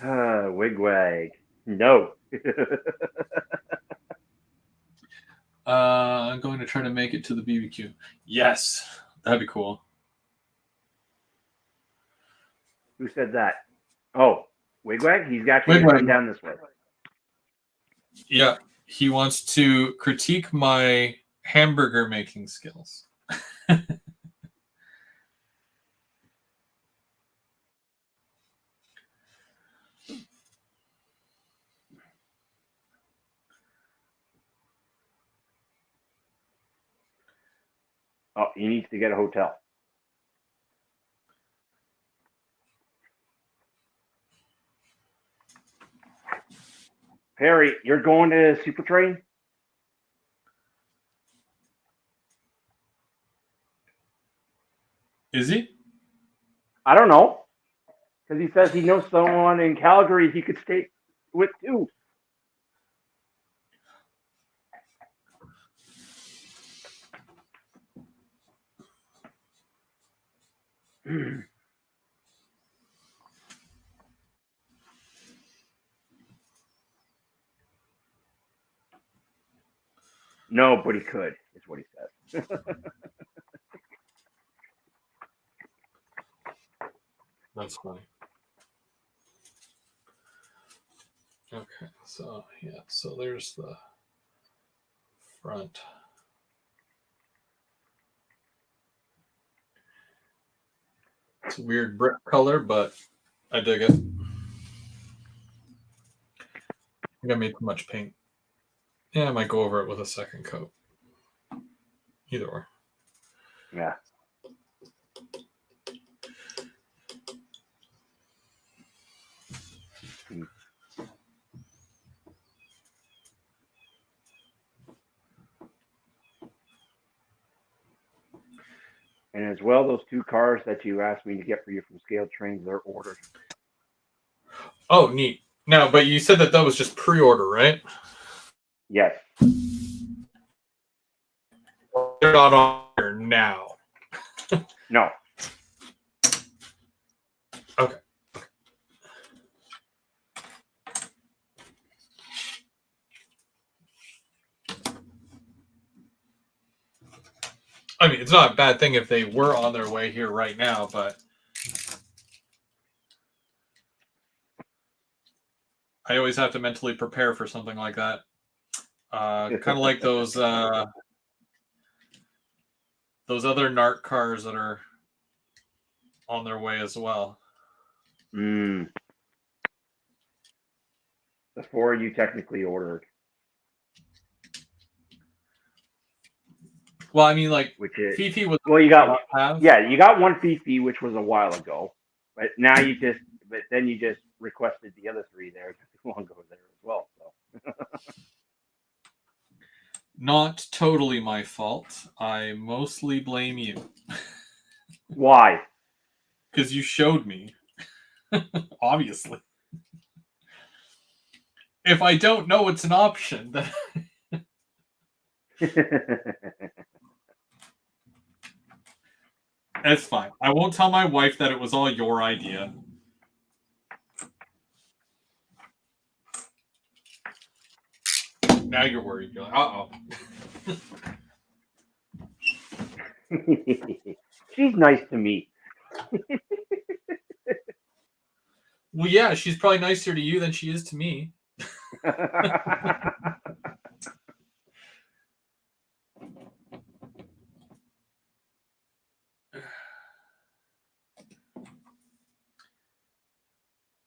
Wigwag. No. I'm going to try to make it to the BBQ. Yes, that'd be cool. Who said that? Oh, Wigwag? He's actually going to come Wait. down this way. Yeah, he wants to critique my hamburger making skills. Oh, he needs to get a hotel. Perry, you're going to Super Train? Is he? I don't know. Because he says he knows someone in Calgary he could stay with too. No, but he could, is what he says. That's funny. Okay, so yeah, so there's the front. It's a weird brick color, but I dig it. I think I made too much paint. Yeah, I might go over it with a second coat. Either way. Yeah. And as well, those 2 cars that you asked me to get for you from Scale Trains, they're ordered. Oh, neat. Now, but you said that was just pre-order, right? Yes. They're not on here now. No. Okay. I mean, it's not a bad thing if they were on their way here right now, but I always have to mentally prepare for something like that. Kind of like those other NARC cars that are on their way as well. The 4 you technically ordered. Well, I mean, like, which is Fifi was. Well, you got you got one Fifi, which was a while ago, but now then you just requested the other 3 there. One goes there as well. So. Not totally my fault. I mostly blame you. Why? Because you showed me. Obviously. If I don't know it's an option, then. It's fine. I won't tell my wife that it was all your idea. Now you're worried. You're like, uh-oh. She's nice to me. Well, yeah, she's probably nicer to you than she is to me.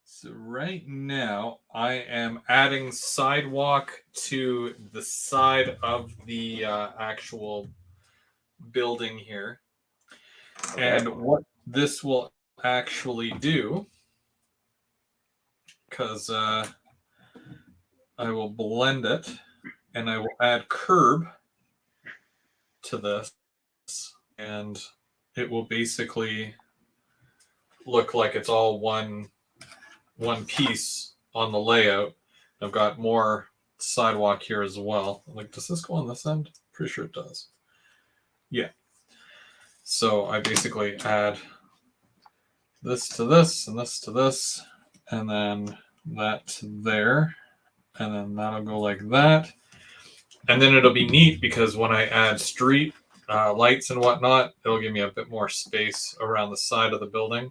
So right now, I am adding sidewalk to the side of the actual building here. Okay. And what this will actually do, because I will blend it, and I will add curb to this, and it will basically look like it's all one piece on the layout. I've got more sidewalk here as well. Like, does this go on this end? Pretty sure it does. Yeah. So I basically add this to this and this to this, and then that to there, and then that'll go like that. And then it'll be neat because when I add street lights and whatnot, it'll give me a bit more space around the side of the building.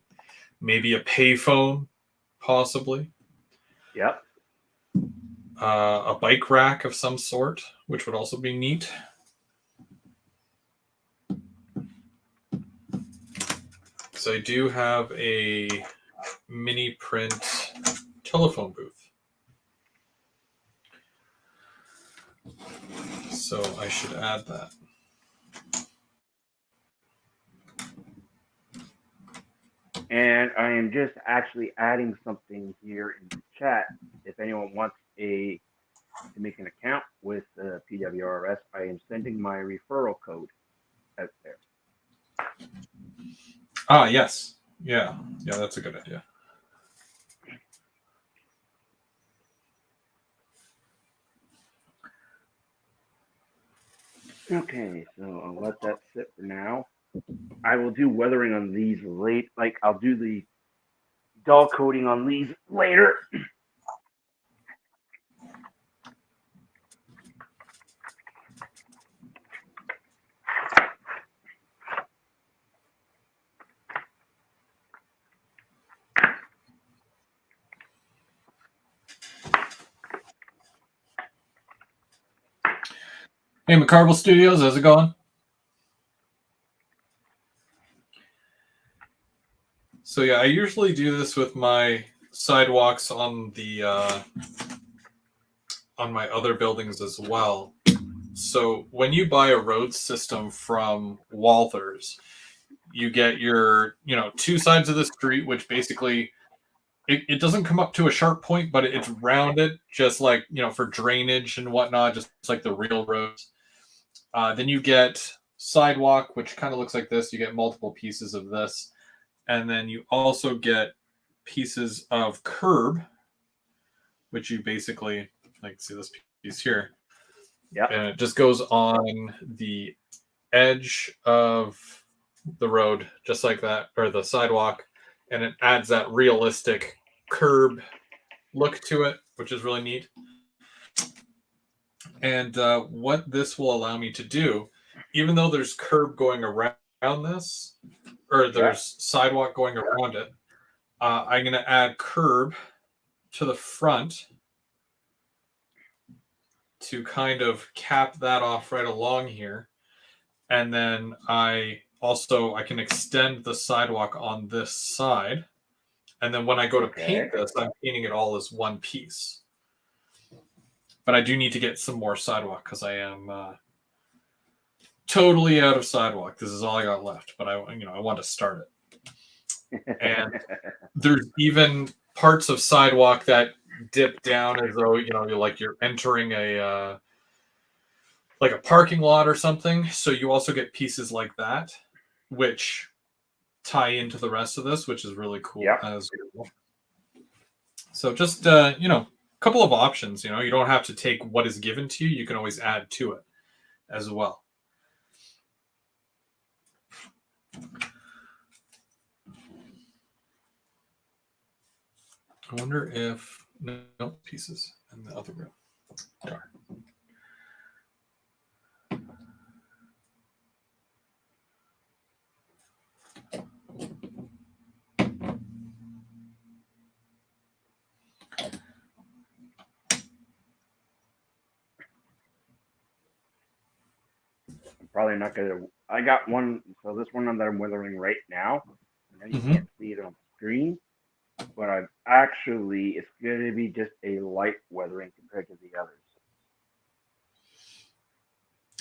Maybe a payphone, possibly. Yep. A bike rack of some sort, which would also be neat. So I do have a mini print telephone booth. So I should add that. And I am just actually adding something here in the chat. If anyone wants to make an account with PWRS, I am sending my referral code out there. Ah, yes. Yeah, that's a good idea. Okay, so I'll let that sit for now. I will do weathering on these late. Like, I'll do the dull coating on these later. Hey, McCarville Studios, how's it going? So yeah, I usually do this with my sidewalks on the on my other buildings as well. So when you buy a road system from Walthers, you get your 2 sides of the street, which basically it doesn't come up to a sharp point, but it's rounded, just like for drainage and whatnot, just like the real roads. Then you get sidewalk, which kind of looks like this. You get multiple pieces of this. And then you also get pieces of curb, which you basically, like, see this piece here. Yeah. And it just goes on the edge of the road, just like that, or the sidewalk. And it adds that realistic curb look to it, which is really neat. And what this will allow me to do, even though there's curb going around this, or there's sidewalk going around it, I'm going to add curb to the front to kind of cap that off right along here. And then I can extend the sidewalk on this side. And then when I go to paint this, I'm painting it all as one piece. But I do need to get some more sidewalk because I am totally out of sidewalk. This is all I got left, but I want to start it. And there's even parts of sidewalk that dip down as though you're entering a like a parking lot or something. So you also get pieces like that, which tie into the rest of this, which is really cool as well. So just couple of options. You don't have to take what is given to you. You can always add to it as well. I wonder if no pieces in the other room. Darn. Probably not gonna. I got one. So this one that I'm weathering right now. I know you can't see it on the screen, but it's going to be just a light weathering compared to the others.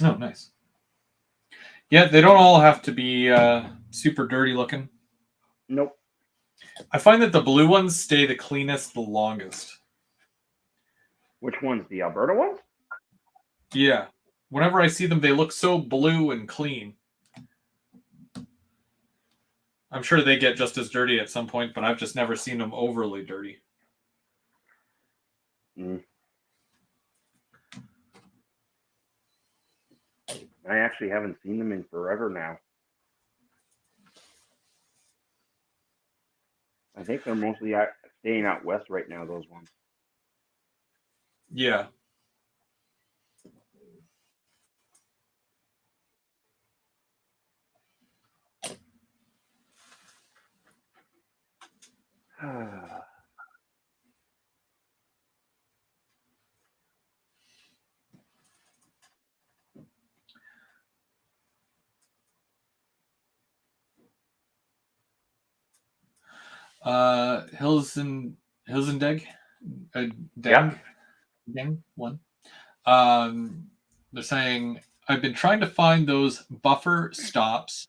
Oh, nice. Yeah, they don't all have to be super dirty looking. Nope. I find that the blue ones stay the cleanest the longest. Which ones? The Alberta ones? Yeah. Whenever I see them, they look so blue and clean. I'm sure they get just as dirty at some point, but I've just never seen them overly dirty. I actually haven't seen them in forever now. I think they're mostly staying out west right now, those ones. Yeah. Hilsendeg, Deng one. They're saying I've been trying to find those buffer stops,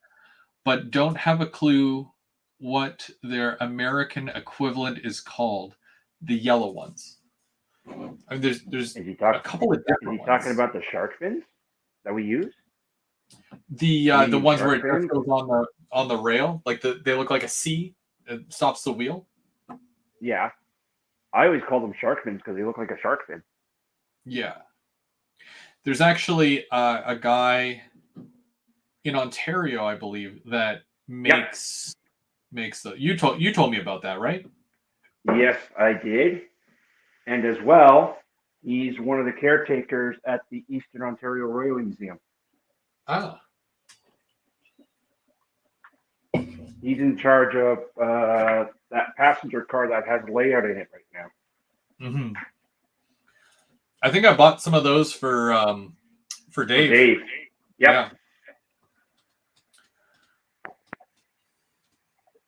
but don't have a clue what their American equivalent is called. The yellow ones. I mean, there's a couple of different ones. Is he talking about the shark fins that we use? The ones where it just goes on the rail, like they look like a C. It stops the wheel. Yeah, I always call them shark fins because they look like a shark fin. Yeah, there's actually a guy in Ontario, I believe, that makes the. You told me about that, right? Yes, I did, and as well, he's one of the caretakers at the Eastern Ontario Railway Museum. Ah. He's in charge of that passenger car that has layout in it right now. Mm-hmm. I think I bought some of those for Dave. For Dave. Yep. Yeah.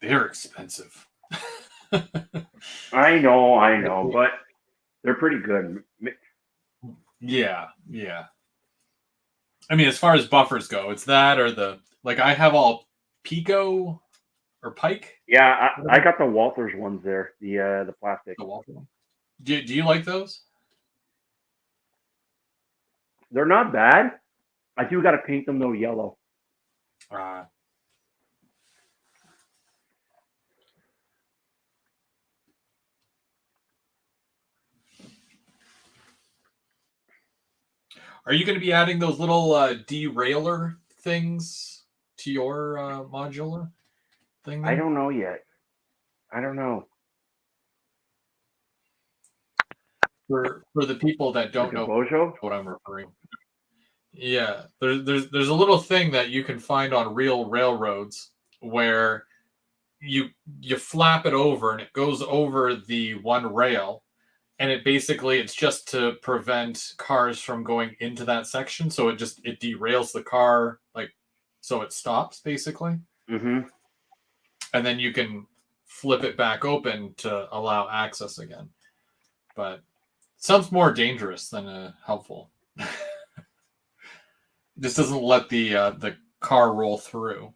They're expensive. I know, but they're pretty good. Yeah. I mean, as far as buffers go, it's that or I have all Pico or Pike. Yeah, I got the Walters ones there, the plastic. The Walters one. Do you like those? They're not bad. I do got to paint them though yellow. Uh, are you going to be adding those little derailer things to your modular thing I there? don't know yet. I don't know. For the people that Like don't a know bojo? what I'm referring. Yeah, there's a little thing that you can find on real railroads where you you flap it over and it goes over the one rail, and it's just to prevent cars from going into that section, so it derails the car, like, so it stops basically, Mm-hmm. and then you can flip it back open to allow access again. But sounds more dangerous than helpful. Just doesn't let the car roll through.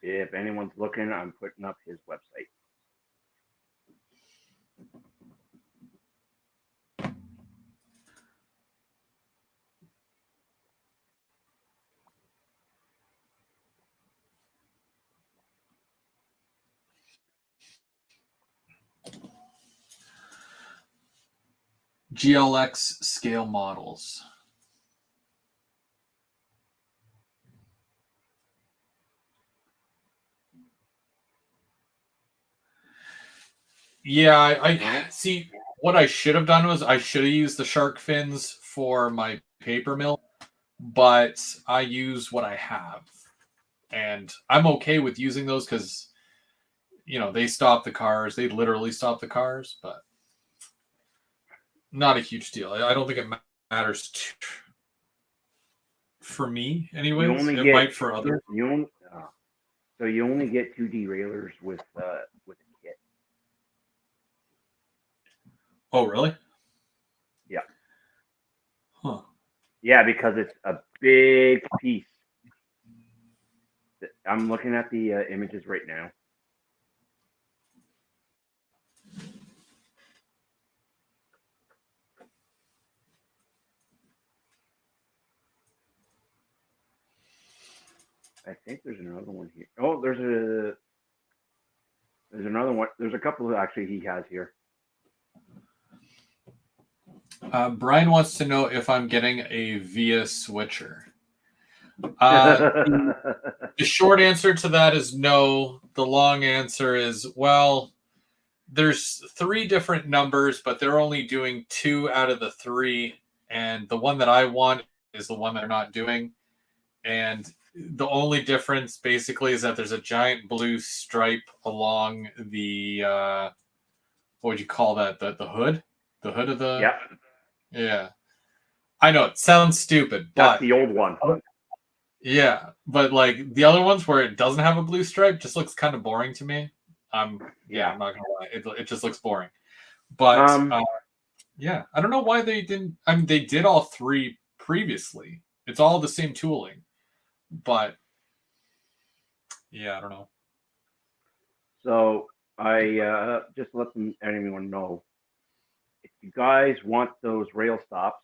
If anyone's looking, I'm putting up his website. GLX scale models. Yeah, I see. What I should have done was I should have used the shark fins for my paper mill, but I use what I have, and I'm okay with using those because they stop the cars. They literally stop the cars, but not a huge deal. I don't think it matters for me, You anyways. only It get might for others. you only so you only get two derailers with a kit. Oh, really? Yeah. Huh. Yeah, because it's a big piece. I'm looking at the images right now. I think there's another one here. Oh, there's another one. There's a couple that actually he has here. Brian wants to know if I'm getting a VIA switcher. The short answer to that is no. The long answer is, well, there's three different numbers, but they're only doing two out of the three. And the one that I want is the one they're not doing. And the only difference basically is that there's a giant blue stripe along the, what would you call that? The hood? The hood of the. Yeah, Yeah. I know it sounds stupid, that's but the old one. yeah, but like the other ones where it doesn't have a blue stripe just looks kind of boring to me. Yeah, Yeah. I'm not gonna lie, it just looks boring. But Um. yeah, I don't know why they didn't. I mean, they did all three previously. It's all the same tooling, but yeah, I don't know. So I just let anyone know if you guys want those rail stops,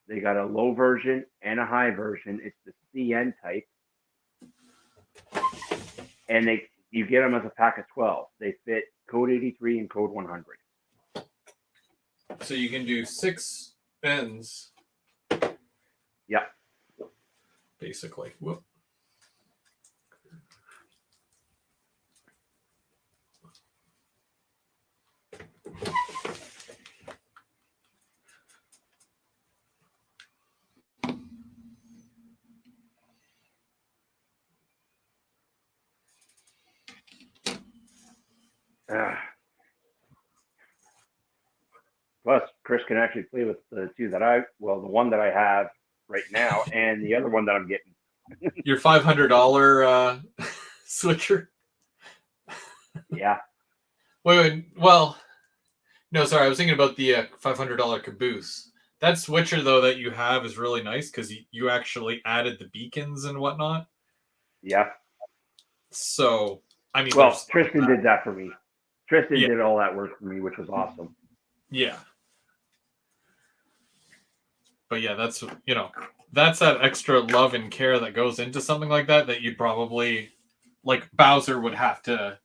they got a low version and a high version. It's the CN type, and you get them as a pack of 12. They fit code 83 and code 100. So you can do 6 ends, Yeah. basically. Whoop. Uh, plus, Chris can actually play with the the one that I have right now, and the other one that I'm getting. Your $500 switcher. Yeah. Wait. Well, no, sorry. I was thinking about the $500 caboose. That switcher though that you have is really nice because you actually added the beacons and whatnot. Yeah. So I mean, Well, there's Tristan did that for me. Tristan Yeah. did all that work for me, which was awesome. Yeah. But yeah, that's that extra love and care that goes into something like that you'd probably, like Bowser would have to,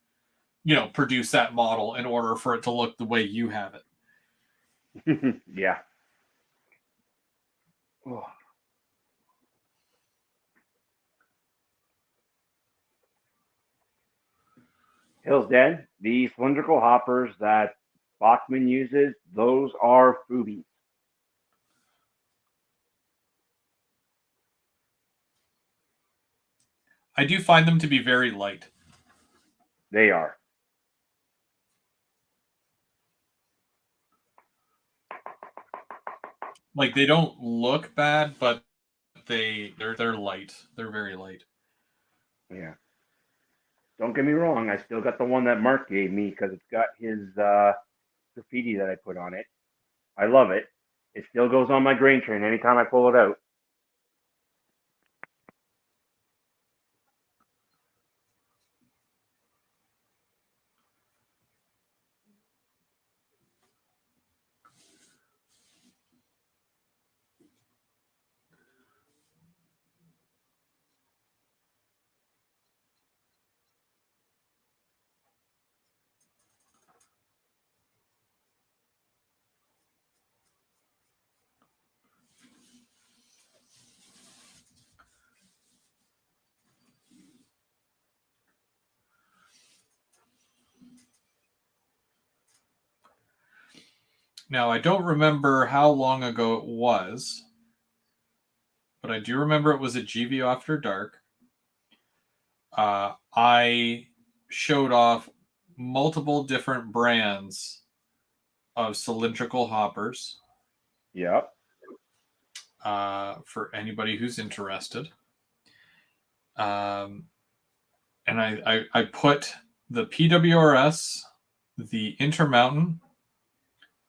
produce that model in order for it to look the way you have it. Yeah. Oh. Hill's Den, the cylindrical hoppers that Bachman uses, those are Fubies. I do find them to be very light. They are. Like they don't look bad, but they're light. They're very light. Yeah. Don't get me wrong, I still got the one that Mark gave me because it's got his graffiti that I put on it. I love it. It still goes on my grain train anytime I pull it out. Now, I don't remember how long ago it was, but I do remember it was at GVO After Dark. I showed off multiple different brands of cylindrical hoppers Yep. for anybody who's interested. And I put the PWRS, the Intermountain,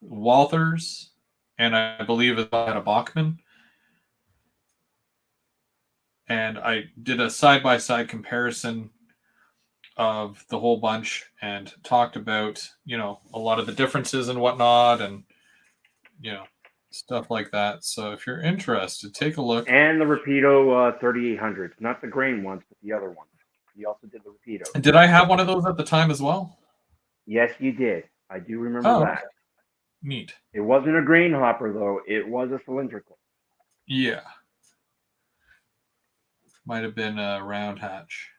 Walthers, and I believe it had a Bachman. And I did a side-by-side comparison of the whole bunch and talked about, a lot of the differences and whatnot and, stuff like that. So if you're interested, take a look. And the Rapido 3800s, not the grain ones, but the other ones. He also did the Rapido. Did I have one of those at the time as well? Yes, you did. I do remember that. Okay. Neat. It wasn't a grain hopper, though. It was a cylindrical. Yeah. Might have been a round hatch.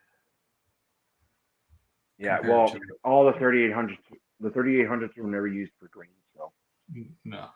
Yeah, well, all the 3800s were never used for grain, so. No.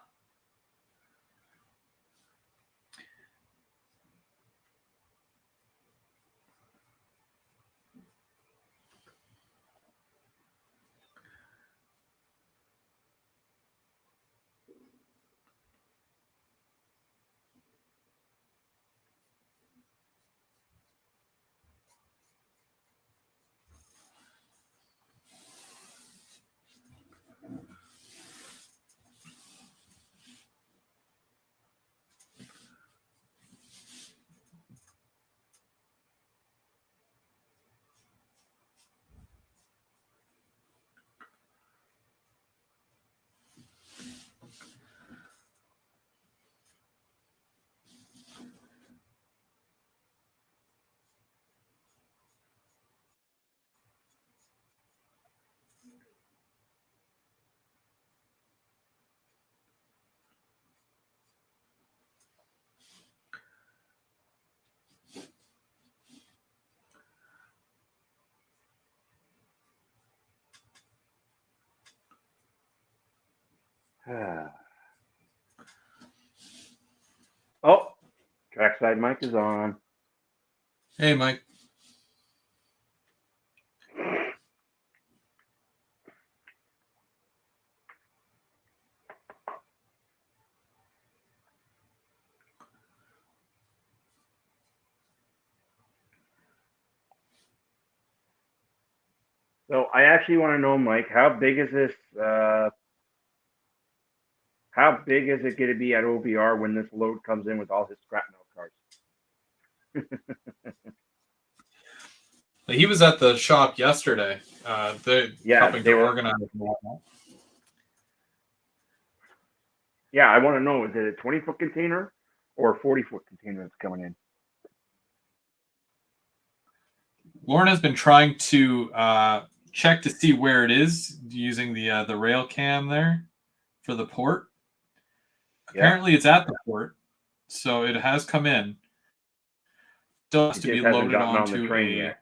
Oh, trackside mic is on. Hey, Mike. So I actually want to know, Mike, how big is this? How big is it going to be at OBR when this load comes in with all his scrap metal cars? He was at the shop yesterday. They're Yeah, helping they to were. organize and whatnot. Yeah, I want to know, is it a 20-foot container or a 40-foot container that's coming in? Lauren has been trying to check to see where it is using the rail cam there for the port. Yeah, Apparently, it's at the port, so it has come in. Still has it to be just hasn't loaded gotten on the onto train a yet.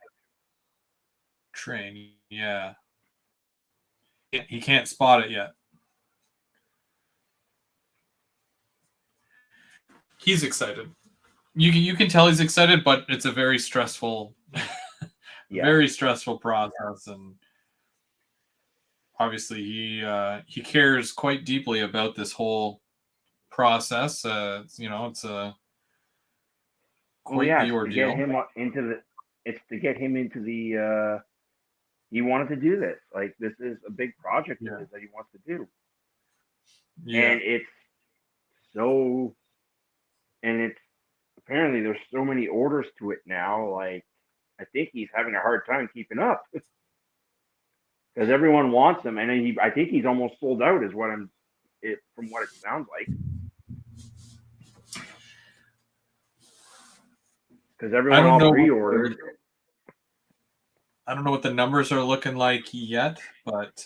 train. Yeah, he can't spot it yet. He's excited. You can tell he's excited, but it's a very stressful, Yeah. very stressful process, and obviously he cares quite deeply about this whole process. It's Well, quite yeah, the it's to get ordeal. him into the. It's to get him into the. He wanted to do this. Like, this is a big project of Yeah, his that he wants to do, yeah. and so. It's apparently there's so many orders to it now. Like, I think he's having a hard time keeping up because everyone wants him, and I think he's almost sold out, is what from what it sounds like, because I everyone don't all know. pre-ordered. I don't know what the numbers are looking like yet, but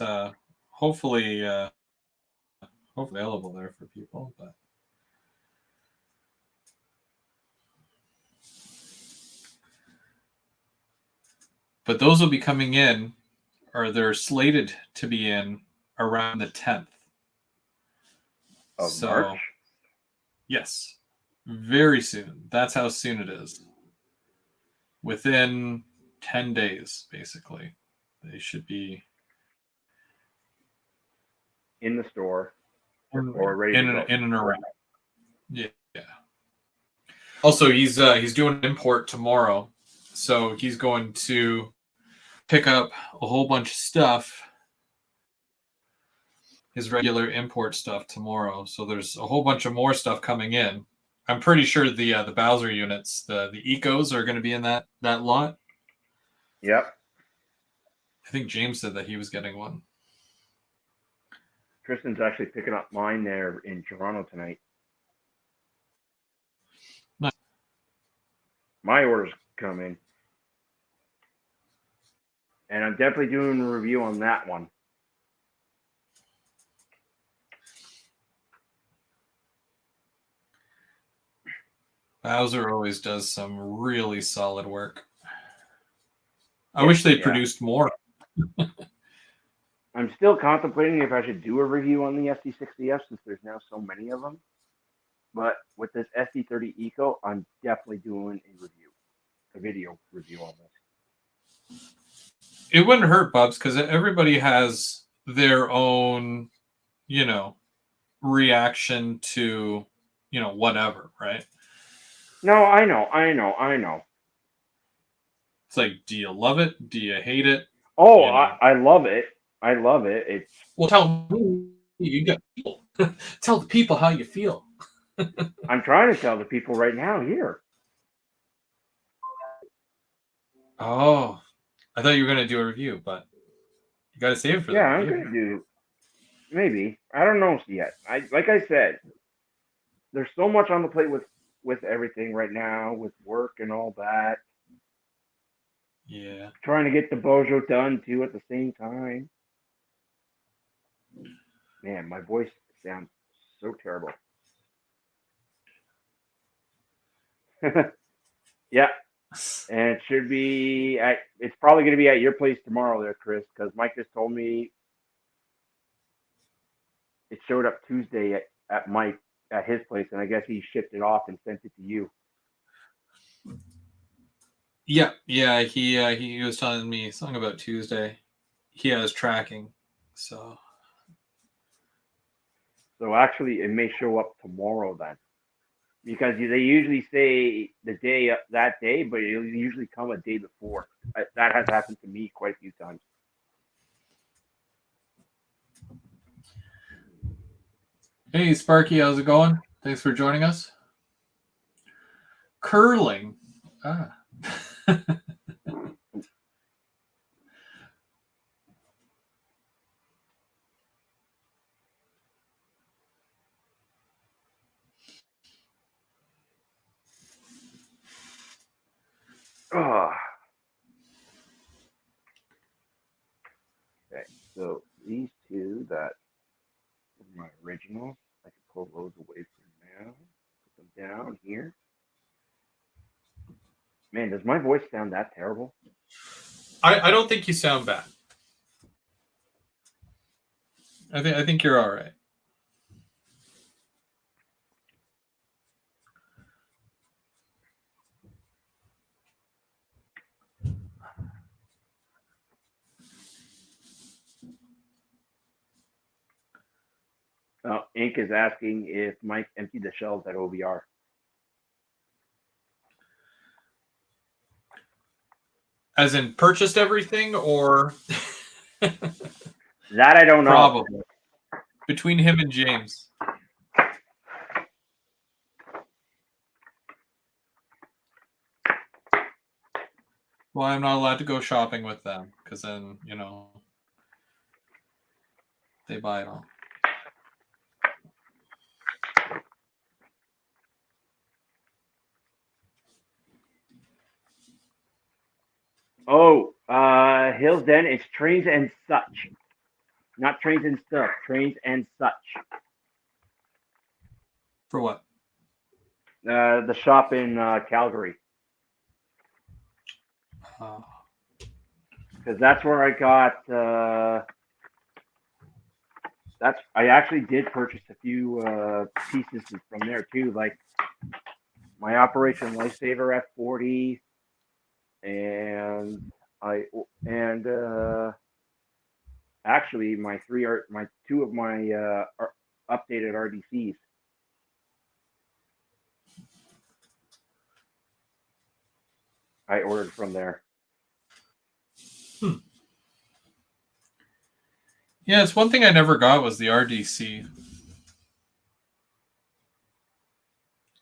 hopefully, hopefully available there for people. But those will be coming in, or they're slated to be in around the 10th. Of March. So yes, very soon. That's how soon it is. Within 10 days, basically, they should be In the store in or ready to go. in and around. Yeah. Also, he's doing an import tomorrow, so he's going to pick up a whole bunch of stuff, his regular import stuff tomorrow. So there's a whole bunch of more stuff coming in. I'm pretty sure the Bowser units, the Ecos, are going to be in that lot. Yep. I think James said that he was getting one. Tristan's actually picking up mine there in Toronto tonight. Nice. My orders come in, and I'm definitely doing a review on that one. Bowser always does some really solid work. I wish they'd produced more. I'm still contemplating if I should do a review on the SD60F since there's now so many of them. But with this SD30 Eco, I'm definitely doing a video review on this. It wouldn't hurt, Bubs, because everybody has their own, reaction to, whatever, right? No, I know. It's like, do you love it? Do you hate it? Oh, I love it. I love it. It's Well, tell me, you got people. Tell the people how you feel. I'm trying to tell the people right now here. Oh, I thought you were going to do a review, but you got to save it for the Yeah, I'm review. gonna do maybe. I don't know yet. Like I said, there's so much on the plate with everything right now, with work and all that. Yeah. Trying to get the Bojo done too at the same time. Man, my voice sounds so terrible. Yeah, and it should be at. It's probably going to be at your place tomorrow, there, Chris, because Mike just told me it showed up Tuesday at Mike at his place, and I guess he shipped it off and sent it to you. Yeah. He was telling me something about Tuesday. He has tracking, so. So actually, it may show up tomorrow then, because they usually say the day that day, but it'll usually come a day before. That has happened to me quite a few times. Hey, Sparky, how's it going? Thanks for joining us. Curling. Ah. Oh, okay, so these two that were my originals, I can pull those away for now. Put them down here. Man, does my voice sound that terrible? I don't think you sound bad. I think you're all right. Ink is asking if Mike emptied the shelves at OVR. As in purchased everything, or That I don't know. probably between him and James. Well, I'm not allowed to go shopping with them because then they buy it all. Oh, Hills Den, it's Trains and Such. Not Trains and Stuff, Trains and Such. For what? The shop in Calgary. Because that's where I got. I actually did purchase a few pieces from there too, like my Operation Lifesaver F40, and actually my two of my updated RDCs. I ordered from there. Yeah, it's one thing I never got was the RDC.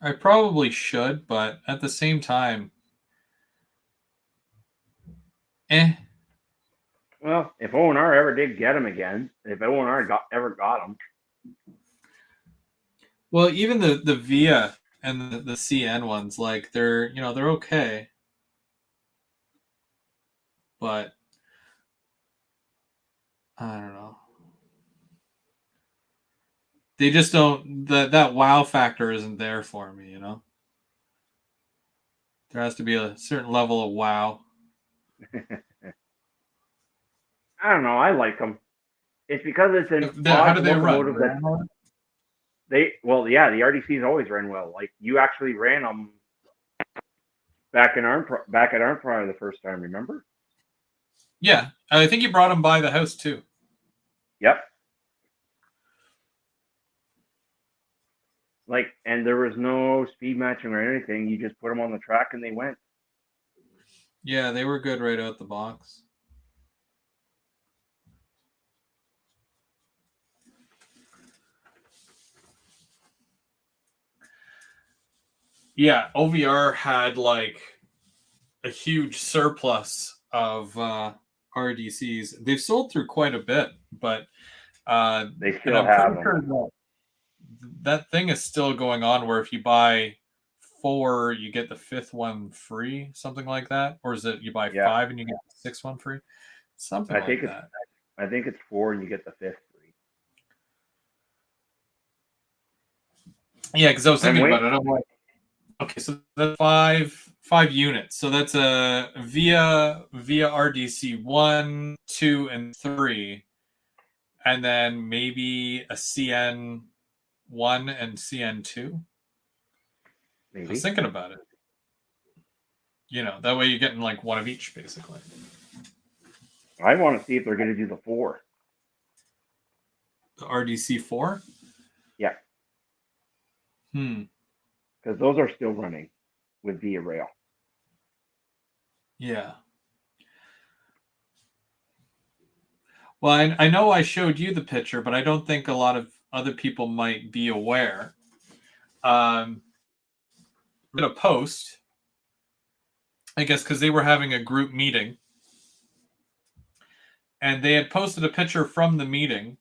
I probably should, but at the same time, Well, if O&R ever did get them again, if O&R ever got them. Well, even the VIA and the CN ones, like they're okay, but I don't know. They just don't that wow factor isn't there for me. There has to be a certain level of wow. I don't know. I like them. It's because it's an How odd do they run? locomotive that the RDCs always ran well. Like you actually ran them back at Arnprior the first time. Remember? Yeah, I think you brought them by the house too. Yep. Like, and there was no speed matching or anything. You just put them on the track and they went. Yeah, they were good right out the box. Yeah, OVR had like a huge surplus of RDCs. They've sold through quite a bit, but They and still I'm pretty have them. sure that thing is still going on where if you buy 4, you get the 5th one free, something like that, or is it you buy 5 and you get the 6th one free, something like that. I think it's 4 and you get the 5th free. Yeah, because I was thinking about it. I'm like, okay, so that's five units. So that's a via RDC 1, 2, and 3, and then maybe a CN 1 and CN 2. Maybe. I was thinking about it. That way you're getting like one of each, basically. I want to see if they're going to do the 4. The RDC 4? Yeah. Because those are still running with Via Rail. Yeah. Well, I know I showed you the picture, but I don't think a lot of other people might be aware. We're going to post, I guess, because they were having a group meeting. And they had posted a picture from the meeting.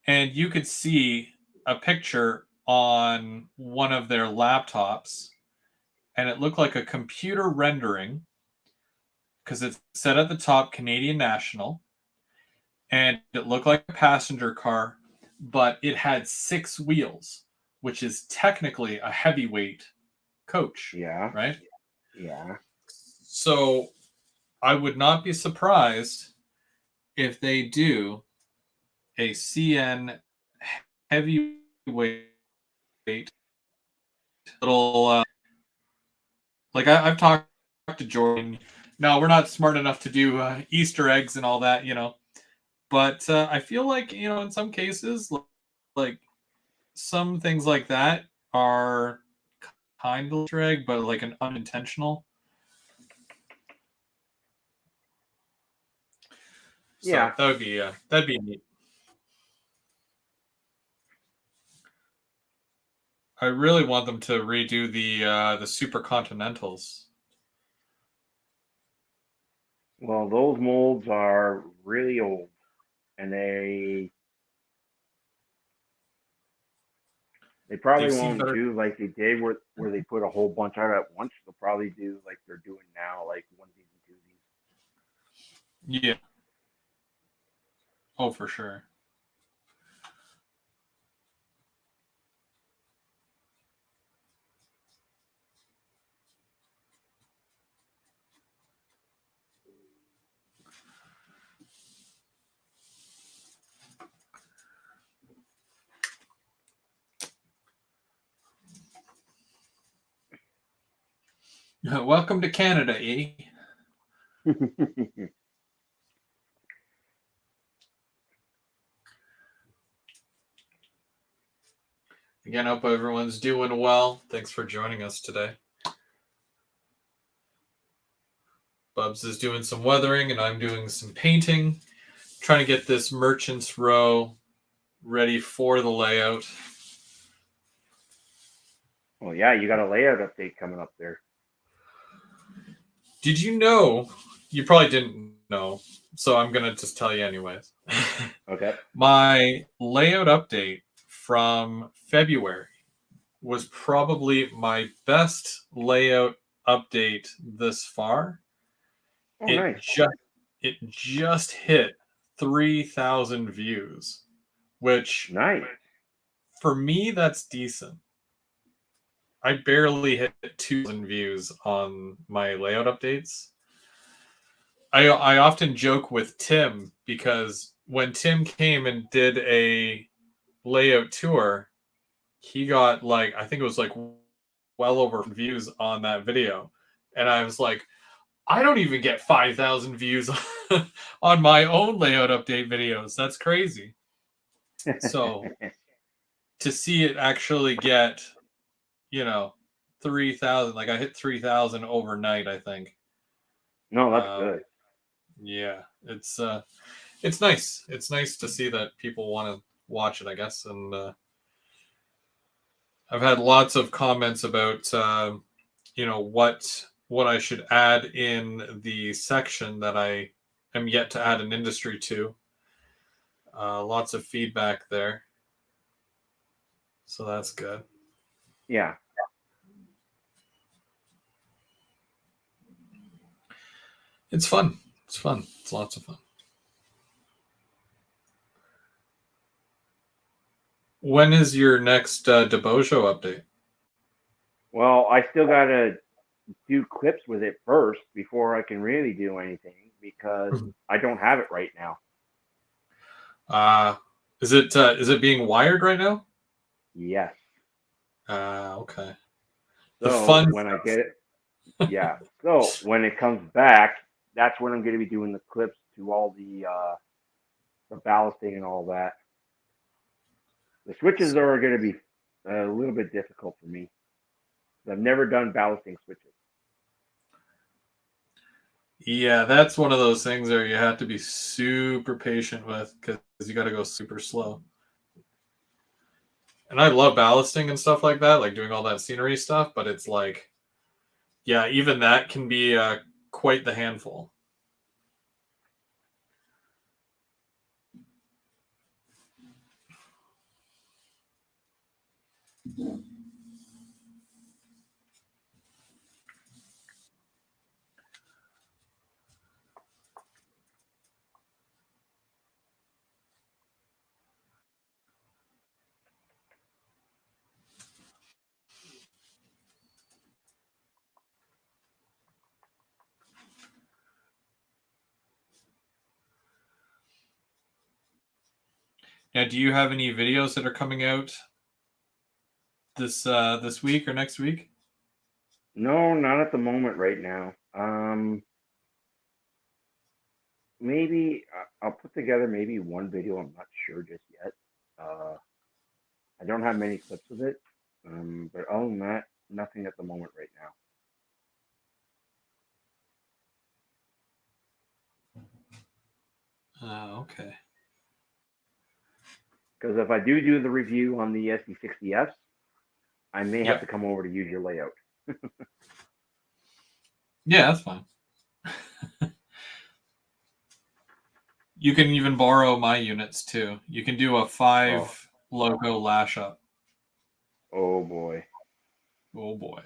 And you could see a picture on one of their laptops. and it looked like a computer rendering because it said at the top Canadian National, and it looked like a passenger car, but it had 6 wheels, which is technically a heavyweight coach, Yeah. right? Yeah. So I would not be surprised if they do a CN heavyweight little like I've talked to Jordan. Now we're not smart enough to do Easter eggs and all that, but I feel like in some cases, like some things like that are kind of Easter egg, but like an unintentional. So Yeah. that'd be neat. I really want them to redo the Super Continentals. Well, those molds are really old, and they They've probably seen won't better. do like they did where they put a whole bunch out at once. They'll probably do like they're doing now, like onesies and twosies. Yeah. Oh, for sure. Welcome to Canada, eh? Again, hope everyone's doing well. Thanks for joining us today. Bubs is doing some weathering, and I'm doing some painting. Trying to get this Merchant's Row ready for the layout. Well, yeah, you got a layout update coming up there. Did you know? You probably didn't know, so I'm gonna just tell you anyways. Okay. My layout update from February was probably my best layout update this far. Oh, It nice. just it just hit 3,000 views, which Nice. for me that's decent. I barely hit 2,000 views on my layout updates. I often joke with Tim because when Tim came and did a layout tour, he got like I think it was like well over views on that video, and I was like, I don't even get 5,000 views on my own layout update videos. That's crazy. So to see it actually get, you know, 3,000, like I hit 3,000 overnight, I think. No, that's Uh, good. yeah, it's nice. It's nice to see that people want to watch it, I guess. And I've had lots of comments about, what I should add in the section that I am yet to add an industry to. Lots of feedback there, so that's good. Yeah. It's fun. It's fun. It's lots of fun. When is your next Debojo update? Well, I still got to do clips with it first before I can really do anything because I don't have it right now. Uh, is it being wired right now? Yes. Okay. The So fun when I get it, yeah. So when it comes back, that's when I'm going to be doing the clips to all the ballasting and all that. The switches are going to be a little bit difficult for me. I've never done ballasting switches. Yeah, that's one of those things where you have to be super patient with because you got to go super slow. And I love ballasting and stuff like that, like doing all that scenery stuff, but it's like, yeah, even that can be quite the handful. Yeah. Do you have any videos that are coming out this week or next week? No, not at the moment right now. Maybe I'll put together maybe one video. I'm not sure just yet. I don't have many clips of it. But other than that, nothing at the moment right now. Okay. Because if I do the review on the SD60S, I may have to Yep. come over to use your layout. Yeah, that's fine. You can even borrow my units too. You can do a Oh, 5 logo lash up. oh boy. Oh boy.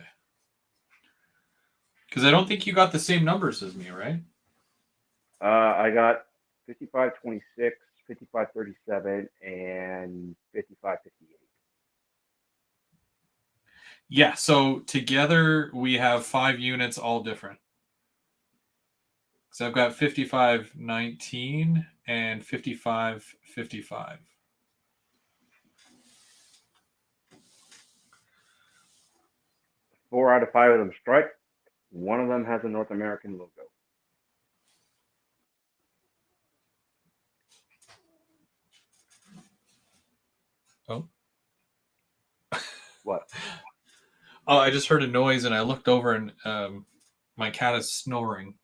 Because I don't think you got the same numbers as me, right? I got 5526, 5537, and 5558. Yeah, so together we have 5 units, all different. So I've got 5519 and 5555. 4 out of 5 of them striped. One of them has a North American logo. Oh. What? Oh, I just heard a noise and I looked over and my cat is snoring.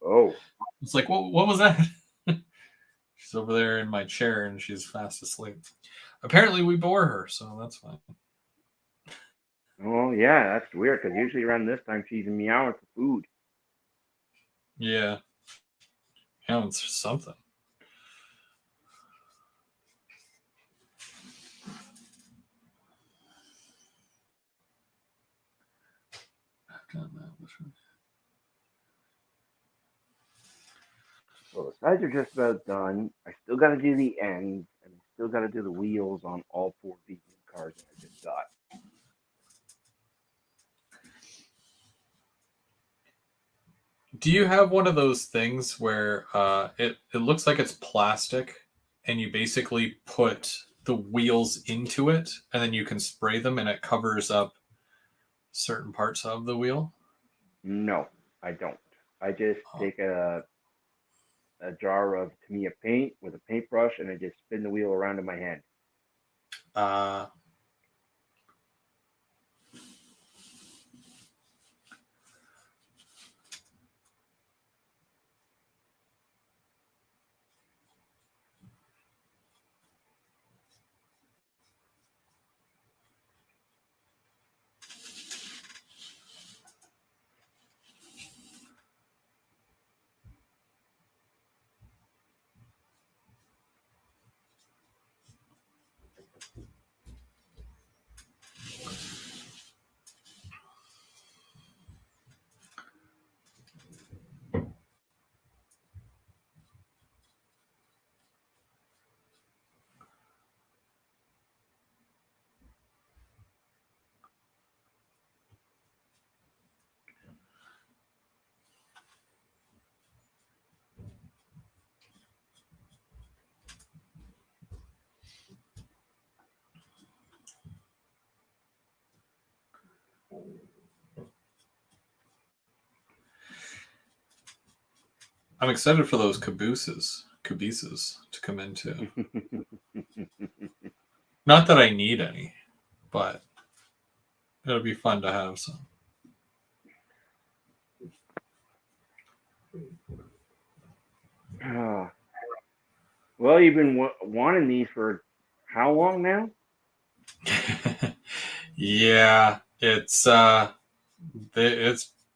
Oh, It's like, what was that? She's over there in my chair and she's fast asleep. Apparently, we bore her, so that's fine. oh yeah, that's weird because usually around this time she's meowing for food. Yeah, yeah, it's something. I've done that. Well, the sides are just about done. I still got to do the ends, and I still got to do the wheels on all 4 of these new cars that I just got. Do you have one of those things where it looks like it's plastic, and you basically put the wheels into it, and then you can spray them, and it covers up certain parts of the wheel? No, I don't. I just Oh. take a jar of Tamiya paint with a paintbrush, and I just spin the wheel around in my hand. Uh, I'm excited for those cabooses to come into. Not that I need any, but it'll be fun to have some. Well, you've been wanting these for how long now? Yeah, it's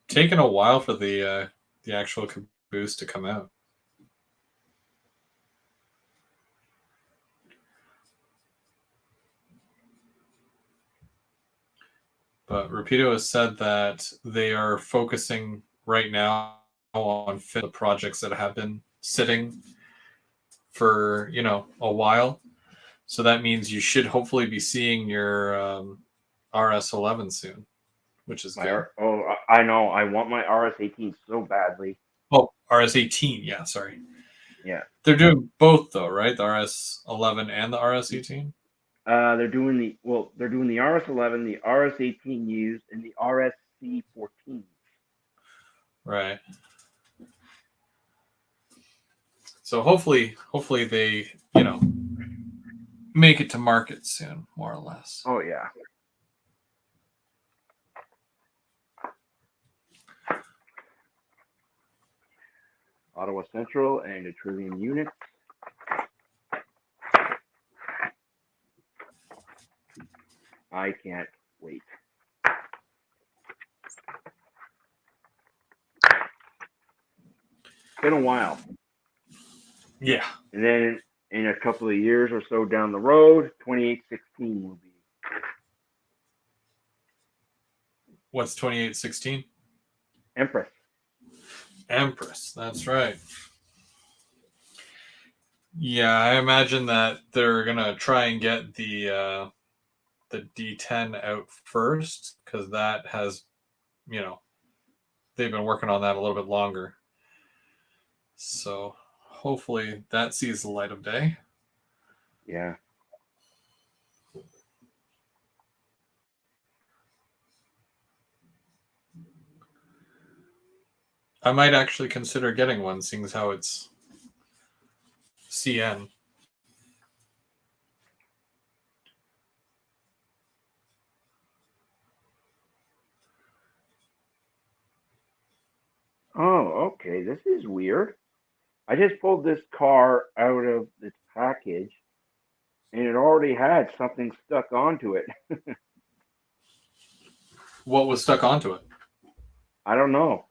taken a while for the actual caboose to come out. But Rapido has said that they are focusing right now on the projects that have been sitting for a while. So that means you should hopefully be seeing your RS11 soon, which is good. I know. I want my RS18 so badly. Oh, RS18. Yeah, sorry. Yeah. They're doing both though, right? The RS11 and the RS18. They're doing the RS11, the RS18 used, and the RSC14. Right. So hopefully they, make it to market soon, more or less. Oh yeah. Ottawa Central and a Trillium unit. I can't wait. It's been a while. Yeah. And then in a couple of years or so down the road, 2816 will be. What's 2816? Empress. Empress. That's right. Yeah, I imagine that they're gonna try and get the D10 out first because that has, you know, they've been working on that a little bit longer. So hopefully that sees the light of day. Yeah. I might actually consider getting one, seeing as how it's CN. Oh, okay. This is weird. I just pulled this car out of its package and it already had something stuck onto it. What was stuck onto it? I don't know.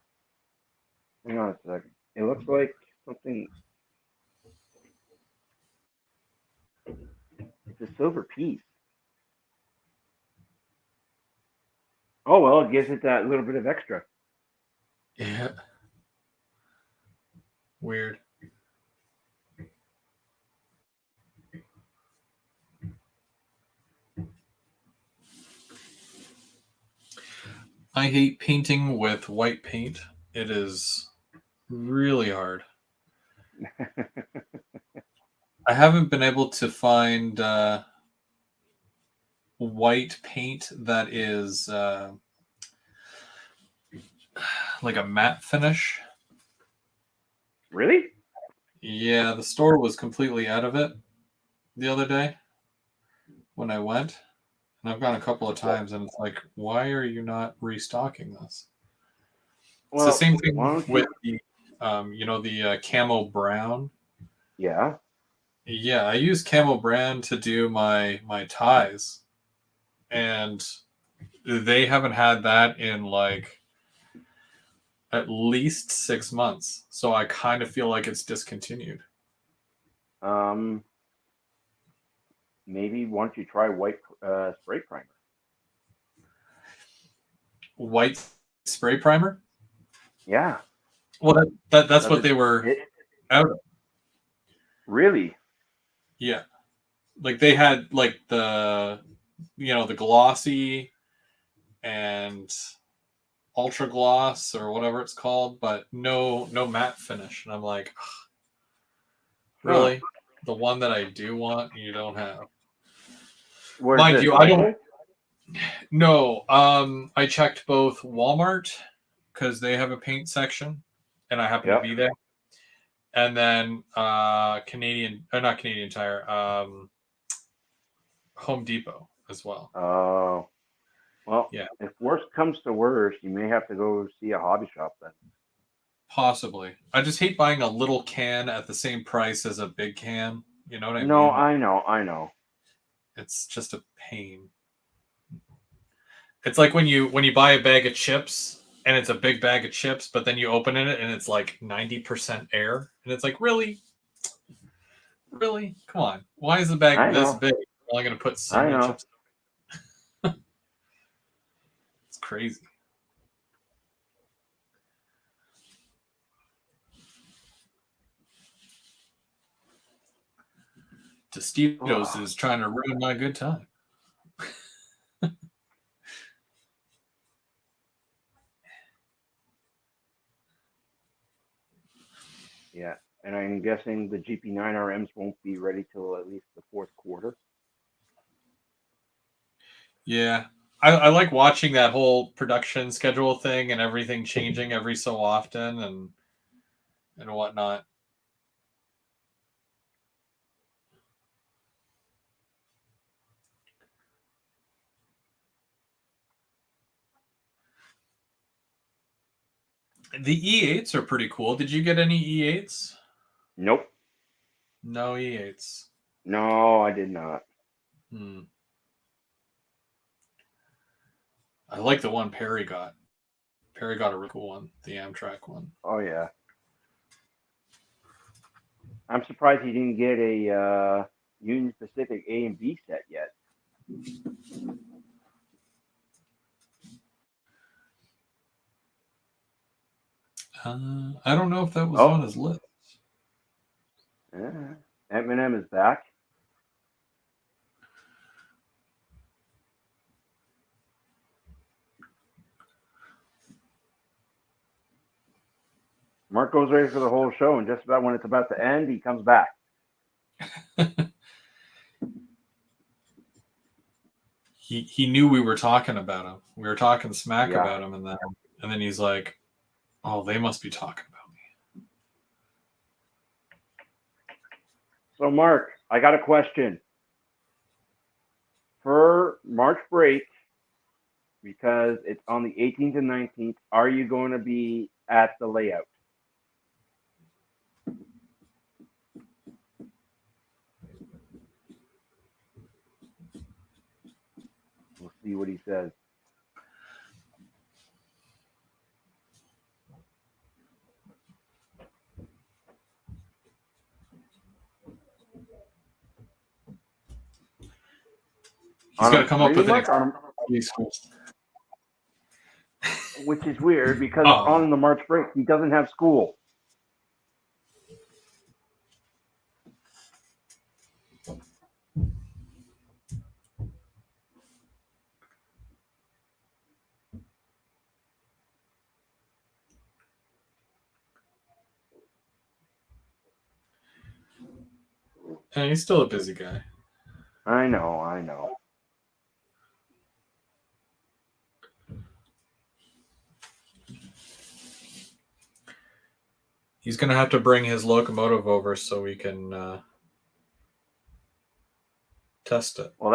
Hang on a second. It looks like something. It's a silver piece. Oh, well, it gives it that little bit of extra. Yeah. Weird. I hate painting with white paint. It is really hard. I haven't been able to find white paint that is like a matte finish. Really? Yeah, the store was completely out of it the other day when I went. And I've gone a couple of Well, times and it's like, why are you not restocking this? It's the well, same why thing don't with you? the camo brown. Yeah. Yeah, I use camo brown to do my ties, and they haven't had that in like at least 6 months. So I kind of feel like it's discontinued. Um, maybe why don't you try white spray primer? White spray primer. Yeah. Well, that's Does what they were it out of. really? Yeah, like they had like the glossy and ultra gloss or whatever it's called, but no matte finish. And I'm like, Huh. really? The one that I do want, you don't have. Where's Mind this you, I don't local? know. I checked both Walmart because they have a paint section, and I happen to Yep. be there, and then Canadian, or not Canadian Tire, Home Depot as well. Oh. Well, Yeah, if worst comes to worst, you may have to go see a hobby shop then. possibly. I just hate buying a little can at the same price as a big can. You know what I No, mean? I know, I know. It's just a pain. It's like when you buy a bag of chips and it's a big bag of chips, but then you open it and it's like 90% air, and it's like, really, come on, why is the bag I this know, big? I'm only going to put so I many know. chips. It's crazy. Tostitos Oh, is trying to ruin my good time. yeah. and I'm guessing the GP9RMs won't be ready till at least the fourth quarter. Yeah. I like watching that whole production schedule thing and everything changing every so often and whatnot. The E8s are pretty cool. Did you get any E8s? Nope. No E8s. No, I did not. I like the one Perry got. Perry got a really cool one, the Amtrak one. Oh yeah. I'm surprised he didn't get a Union Pacific A and B set yet. I don't know if that was on his list. Eminem is back. Mark goes ready for the whole show, and just about when it's about to end, he comes back. He knew we were talking about him. We were talking smack about him, and then he's like, "Oh, they must be talking about me." So, Mark, I got a question. For March break, because it's on the 18th and 19th, are you going to be at the layout? We'll see what he says. He's got to come up with an excuse. Which is weird because on the March break, he doesn't have school. And he's still a busy guy. I know. He's going to have to bring his locomotive over so we can test it. Well,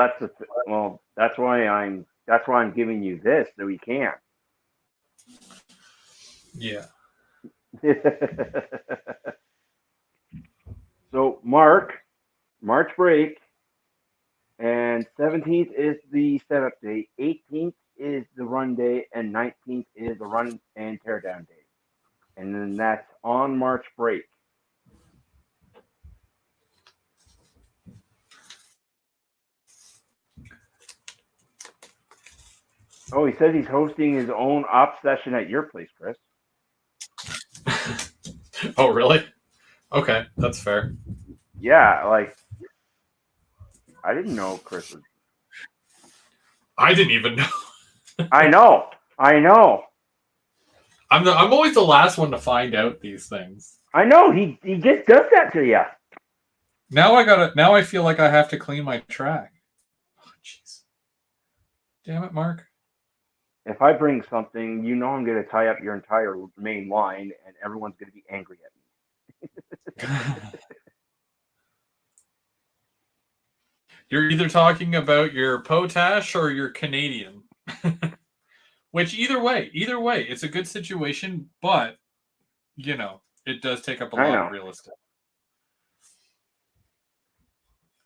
that's why I'm giving you this, so he can. Yeah. So March break, and 17th is the setup day, 18th is the run day, and 19th is the run and teardown day. And then that's on March break. Oh, he says he's hosting his own op session at your place, Chris. Oh, really? Okay, that's fair. Yeah, like I didn't know Chris was. I didn't even know. I know. I'm always the last one to find out these things. I know he just does that to you. Now I feel like I have to clean my track. Oh, jeez. Damn it, Mark. If I bring something, you know I'm going to tie up your entire main line, and everyone's going to be angry at me. You're either talking about your potash or your Canadian. Which either way, it's a good situation, but it does take up a lot of real estate.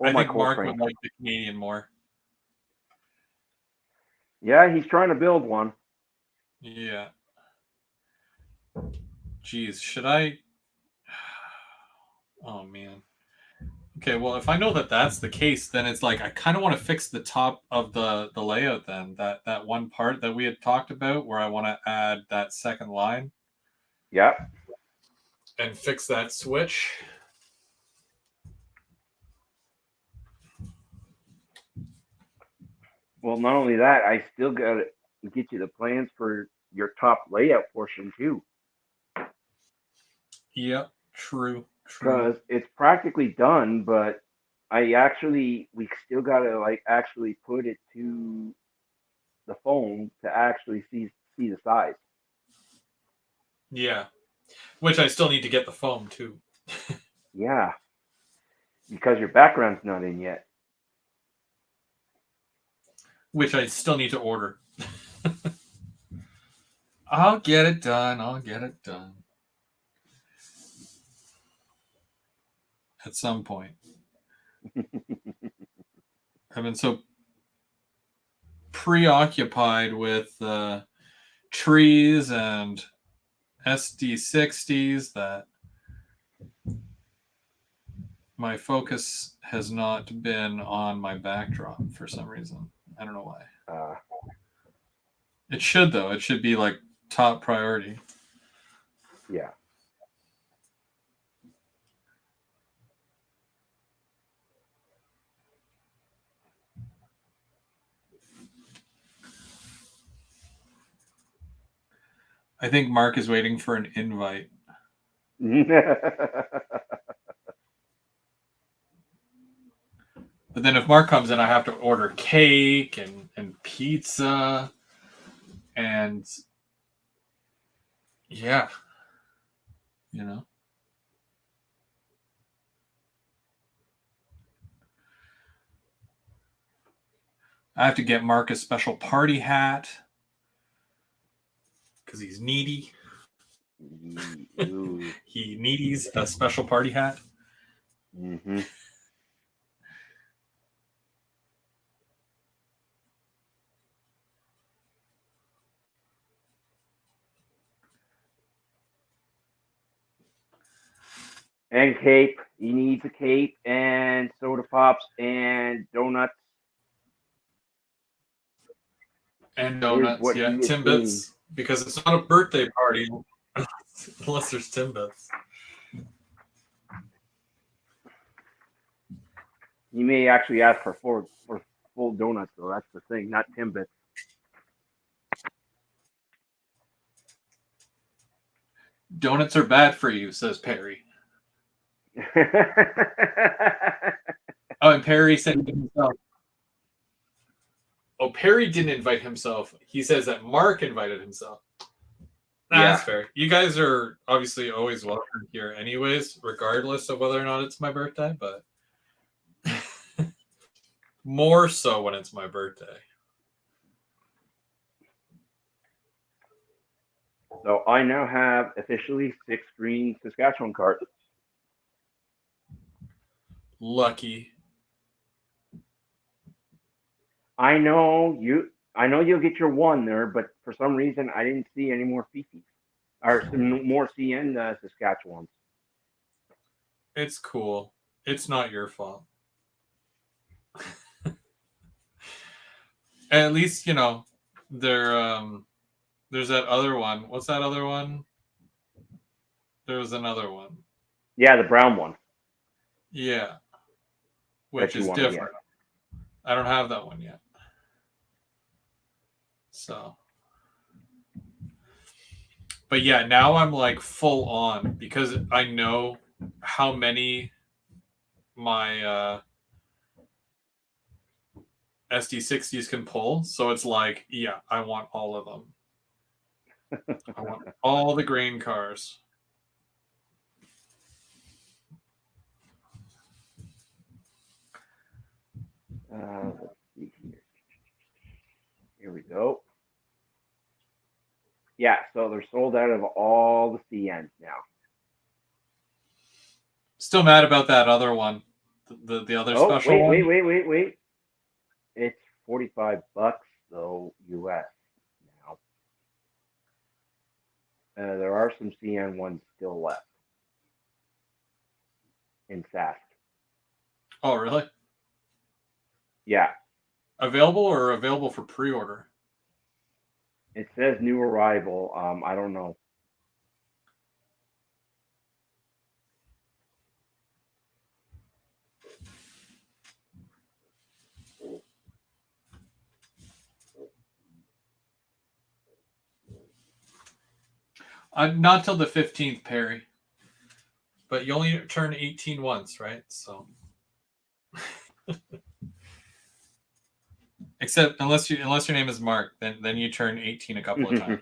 I think Mark would like the Canadian more. Yeah, he's trying to build one. Yeah. Jeez, should I? Oh man. Okay, well, if I know that that's the case, then it's like I kind of want to fix the top of the layout. Then that one part that we had talked about, where I want to add that second line. Yep. And fix that switch. Well, not only that, I still got to get you the plans for your top layout portion too. Yep, true. True. because it's practically done, but we still gotta like actually put it to the phone to actually see the size. Yeah. Which I still need to get the foam too. Yeah, because your background's not in yet. Which I still need to order. I'll get it done. I'll get it done. At some point. I've been so preoccupied with trees and SD60s that my focus has not been on my backdrop for some reason. I don't know why. Uh, It should though. It should be like top priority. yeah. I think Mark is waiting for an invite. But then if Mark comes in, I have to order cake and pizza and yeah, you know. I have to get Mark a special party hat because he's needy. Ooh. He needs a special party hat. Mm-hmm. And cape. He needs a cape and soda pops and donuts And is donuts, what yeah. he is seeing. Timbits, because it's not a birthday party unless there's Timbits. He may actually ask for full donuts though. That's the thing, not Timbits. Donuts are bad for you, says Perry. Oh, and Perry said himself. Oh, Perry didn't invite himself. He says that Mark invited himself. Nah, Yeah. that's fair. You guys are obviously always welcome here, anyways, regardless of whether or not it's my birthday, but more so when it's my birthday. So I now have officially 6 green Saskatchewan cards. Lucky. I know you'll get your one there, but for some reason I didn't see any more Fifi or some more CN Saskatchewans. It's cool. It's not your fault. At least, you know, there's that other one. What's that other one? There was another one. Yeah, the brown one Yeah, which that you is want to get. different. I don't have that one yet. So, but yeah, now I'm like full on because I know how many my SD60s can pull. So it's like, yeah, I want all of them. I want all the grain cars. Let's see here. Here we go. Yeah, so they're sold out of all the CNs now. Still mad about that other one, the other Oh, special one. wait. It's $45 though US now. There are some CN ones still left in Sask. Oh, really? Yeah, Available or available for pre-order? it says new arrival. I don't know. Not till the 15th, Perry. but you only turn 18 once, right? So, except unless your name is Mark, then you turn 18 a couple of times.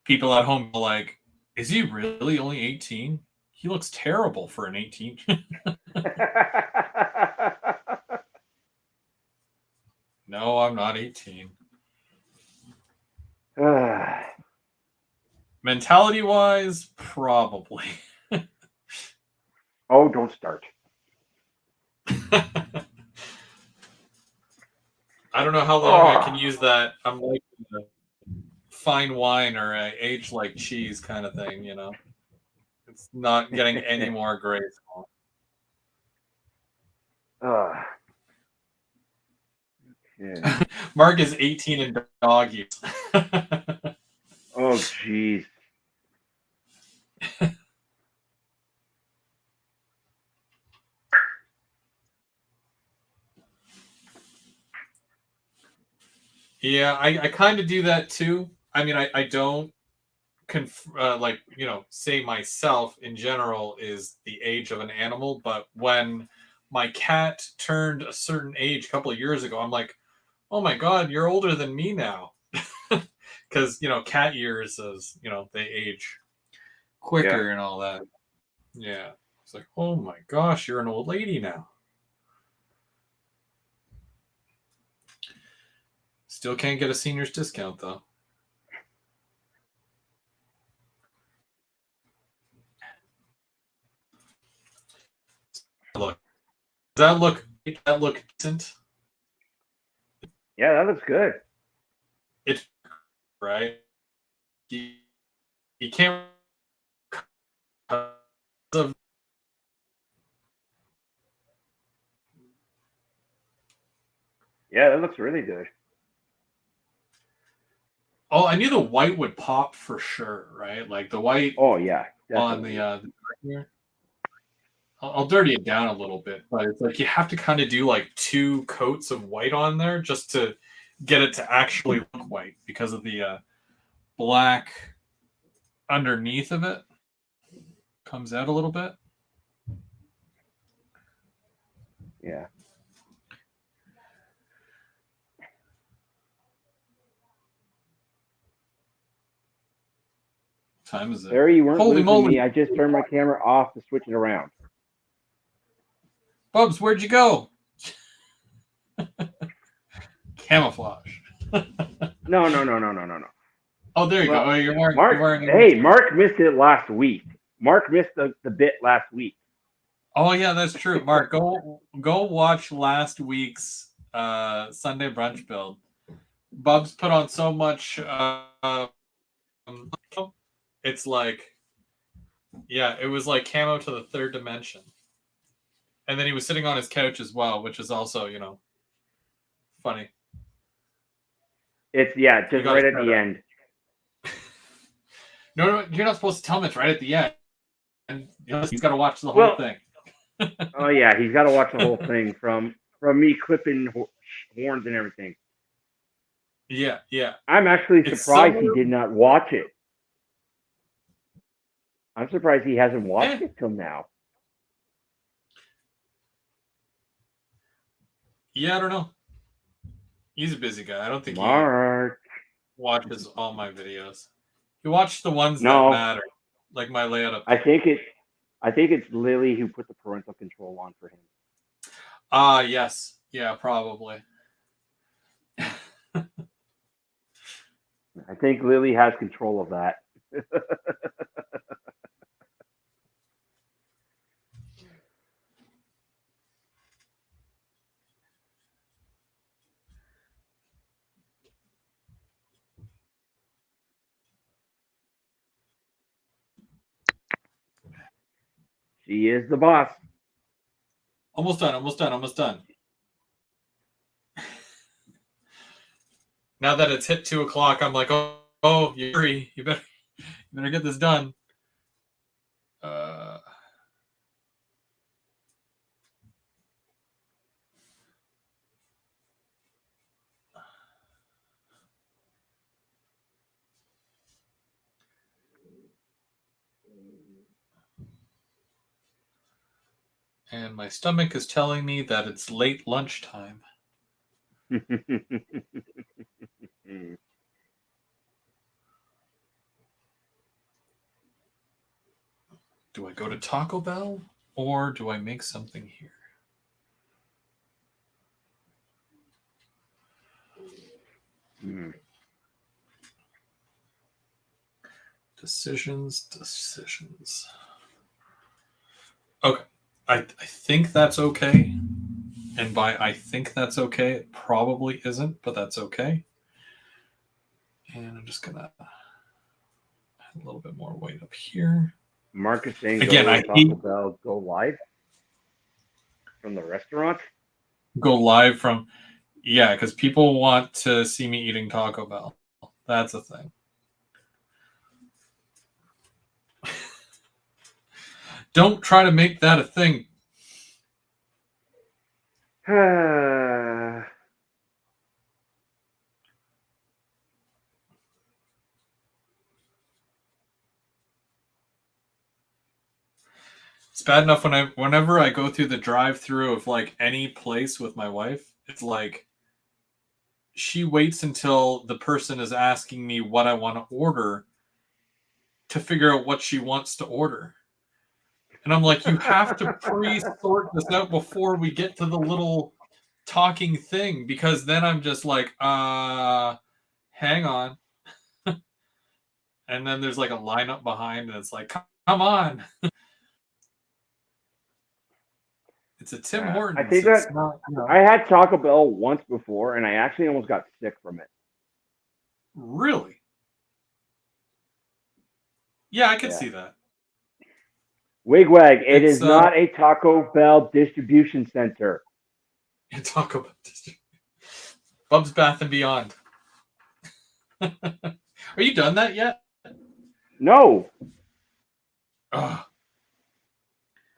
People at home are like, is he really only 18? He looks terrible for an 18. No, I'm not 18. Mentality wise, probably. Oh, don't start. I don't know how long I can use that. I'm like a fine wine or a age like cheese kind of thing, you know. It's not getting any more graceful. Yeah. Mark is 18 and dog use. Oh, jeez. Yeah, I kind of do that too. I mean, I don't like, say myself in general is the age of an animal, but when my cat turned a certain age a couple of years ago, I'm like, oh my god, you're older than me now. Because cat years, as they age Yeah. quicker and all that. Yeah, it's like, oh my gosh, you're an old lady now. Still can't get a senior's discount though. Look, does that look decent? Yeah, that looks good. It's right. You, you can't. Yeah, that looks really good. Oh, I knew the white would pop for sure, right? Like the white Oh, yeah, on definitely. the here. I'll dirty it down a little bit, but it's like you have to kind of do like 2 coats of white on there just to get it to actually look white because of the black underneath of it comes out a little bit. Yeah. What time is it? Barry, you weren't Holy losing moly, me. I just turned my camera off to switch it around. Bubs, where'd you go? Camouflage. No. Oh, there you go. Well, Oh, you're wearing. Mark, You're wearing. hey, Mark missed it last week. Mark missed the bit last week. Oh yeah, that's true. Mark, go watch last week's Sunday brunch build. Bubs put on so much. It's like, yeah, it was like camo to the third dimension. And then he was sitting on his couch as well, which is also funny. It's You just got to right at try the that. end. No, you're not supposed to tell him it's right at the end. And he's got to watch the whole Well, thing. oh yeah, he's got to watch the whole thing from me clipping horns and everything. Yeah. I'm actually It's surprised similar. he did not watch it. I'm surprised he hasn't watched Eh, it till now. yeah, I don't know. He's a busy guy. I don't think he Mark. watches all my videos. He watched the ones that No, matter, like my layout I update. think it's Lily who put the parental control on for him. Yes. Yeah, probably. I think Lily has control of that. She is the boss. Almost done. Now that it's hit 2 o'clock, I'm like, oh, Yuri, you better get this done. Uh, And my stomach is telling me that it's late lunchtime. Do I go to Taco Bell or do I make something here? Decisions. Okay. I think that's okay. And by I think that's okay, it probably isn't, but that's okay. And I'm just going to add a little bit more weight up here. Mark is saying Again, go I to Taco hate Bell, go live from the restaurant. go live from, yeah, because people want to see me eating Taco Bell. That's a thing. Don't try to make that a thing. It's bad enough whenever I go through the drive-through of like any place with my wife, it's like she waits until the person is asking me what I want to order to figure out what she wants to order. And I'm like, you have to pre-sort this out before we get to the little talking thing, because then I'm just like, hang on. And then there's like a lineup behind, and it's like, come on. It's a Tim I Hortons. think It's that not, I had Taco Bell once before, and I actually almost got sick from it. really. Yeah, I could Yeah. see that. Wigwag, it It's is not a Taco Bell distribution center. talk about this. Bub's Bath and Beyond. Are you done that yet? No, Oh,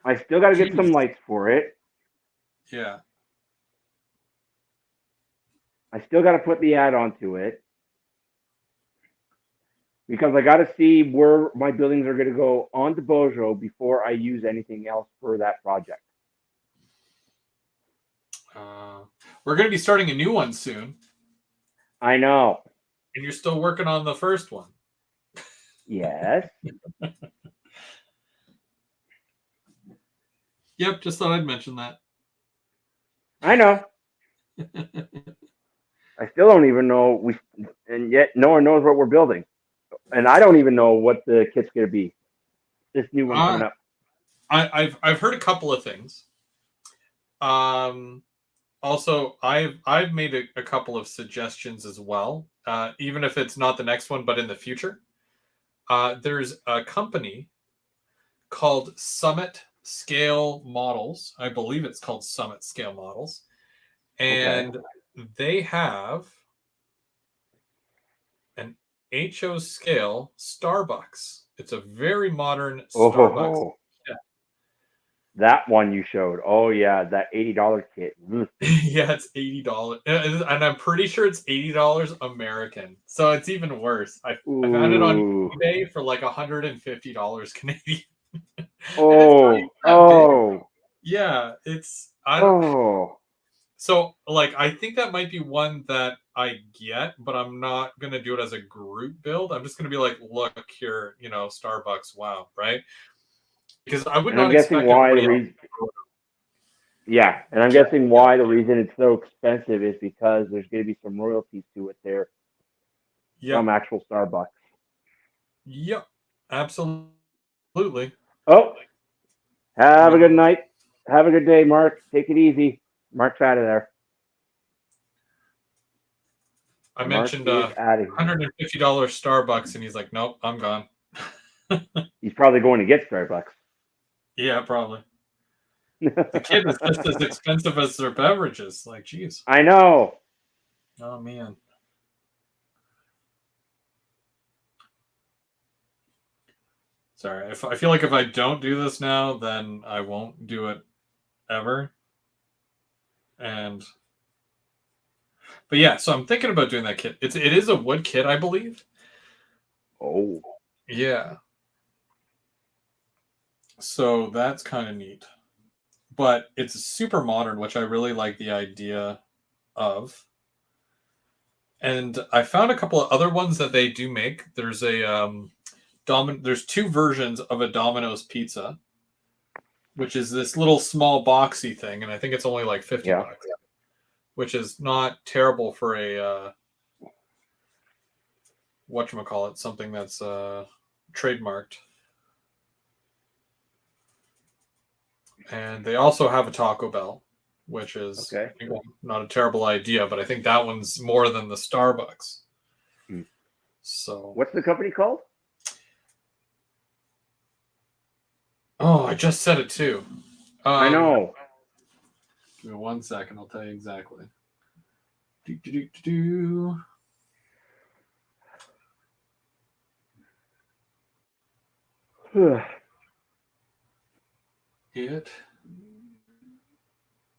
I still got to get jeez. some lights for it. Yeah. I still got to put the ad onto it because I got to see where my buildings are going to go onto Bojo before I use anything else for that project. We're going to be starting a new one soon, I know. and you're still working on the first one. Yes. Yep, just thought I'd mention that. I know. I still don't even know and yet no one knows what we're building, and I don't even know what the kit's going to be. This new one coming up. I've heard a couple of things. Also, I've made a couple of suggestions as well. Even if it's not the next one, but in the future. There's a company called Summit Scale Models. I believe it's called Summit Scale Models. And they have an HO scale Starbucks. It's a very modern Starbucks. Oh, that one you showed. Oh yeah, that $80 kit. Yeah, it's $80, and I'm pretty sure it's $80 American. So it's even worse. I found it on Ooh. eBay for like $150 Canadian. And it's not even Oh. that big. Oh. Yeah, it's I don't. Oh. So like I think that might be one that I get, but I'm not gonna do it as a group build. I'm just gonna be like, look here, Starbucks, wow, right? Because I would And I'm not guessing expect why the everybody else. reason. Yeah, and I'm guessing why the reason it's so expensive is because there's going to be some royalties to it there Yep, from actual Starbucks. yep, absolutely. Oh, have a good Uh, night. Have a good day, Mark. Take it easy. Mark's out of there. I Mark mentioned is out of here. $150 Starbucks, and he's like, nope, I'm gone. He's probably going to get Starbucks. Yeah, probably. The kid is just as expensive as their beverages. Like, geez. I know. Oh man. Sorry. If I feel like if I don't do this now, then I won't do it ever. And but yeah, so I'm thinking about doing that kit. It is a wood kit, I believe. Oh. Yeah. So that's kind of neat. But it's super modern, which I really like the idea of. And I found a couple of other ones that they do make. There's a there's two versions of a Domino's pizza, which is this little small boxy thing, and I think it's only like 50 Yeah. bucks, which is not terrible for a whatchamacallit, something that's trademarked. And they also have a Taco Bell, which is Okay. not a terrible idea, but I think that one's more than the Starbucks. Hmm. So, What's the company called? oh, I just said it too. I know. Give me 1 second, I'll tell you exactly. Do, do, do, do, do. It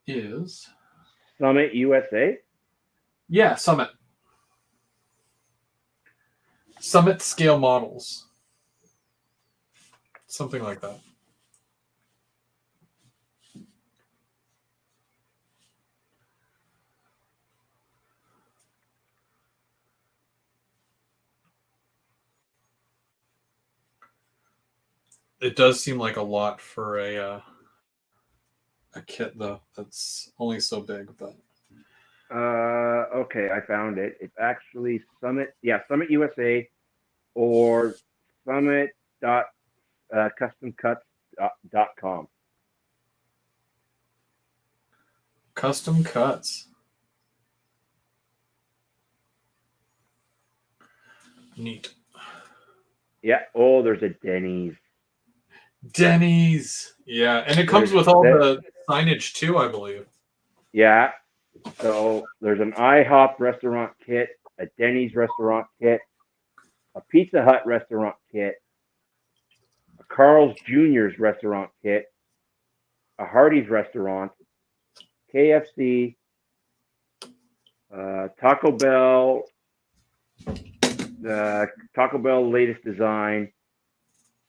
is. Summit USA. Yeah, Summit. Summit scale models. Something like that. It does seem like a lot for a kit though. That's only so big, but Okay, I found it. It's actually Summit. Yeah, Summit USA or Summit dot customcuts.com. custom cuts. Neat. Yeah. Oh, there's a Denny's. Denny's. Yeah, and it comes There's with all that. the signage too, I believe. Yeah. So there's an IHOP restaurant kit, a Denny's restaurant kit, a Pizza Hut restaurant kit, a Carl's Jr.'s restaurant kit, a Hardee's restaurant, KFC, Taco Bell, the Taco Bell latest design.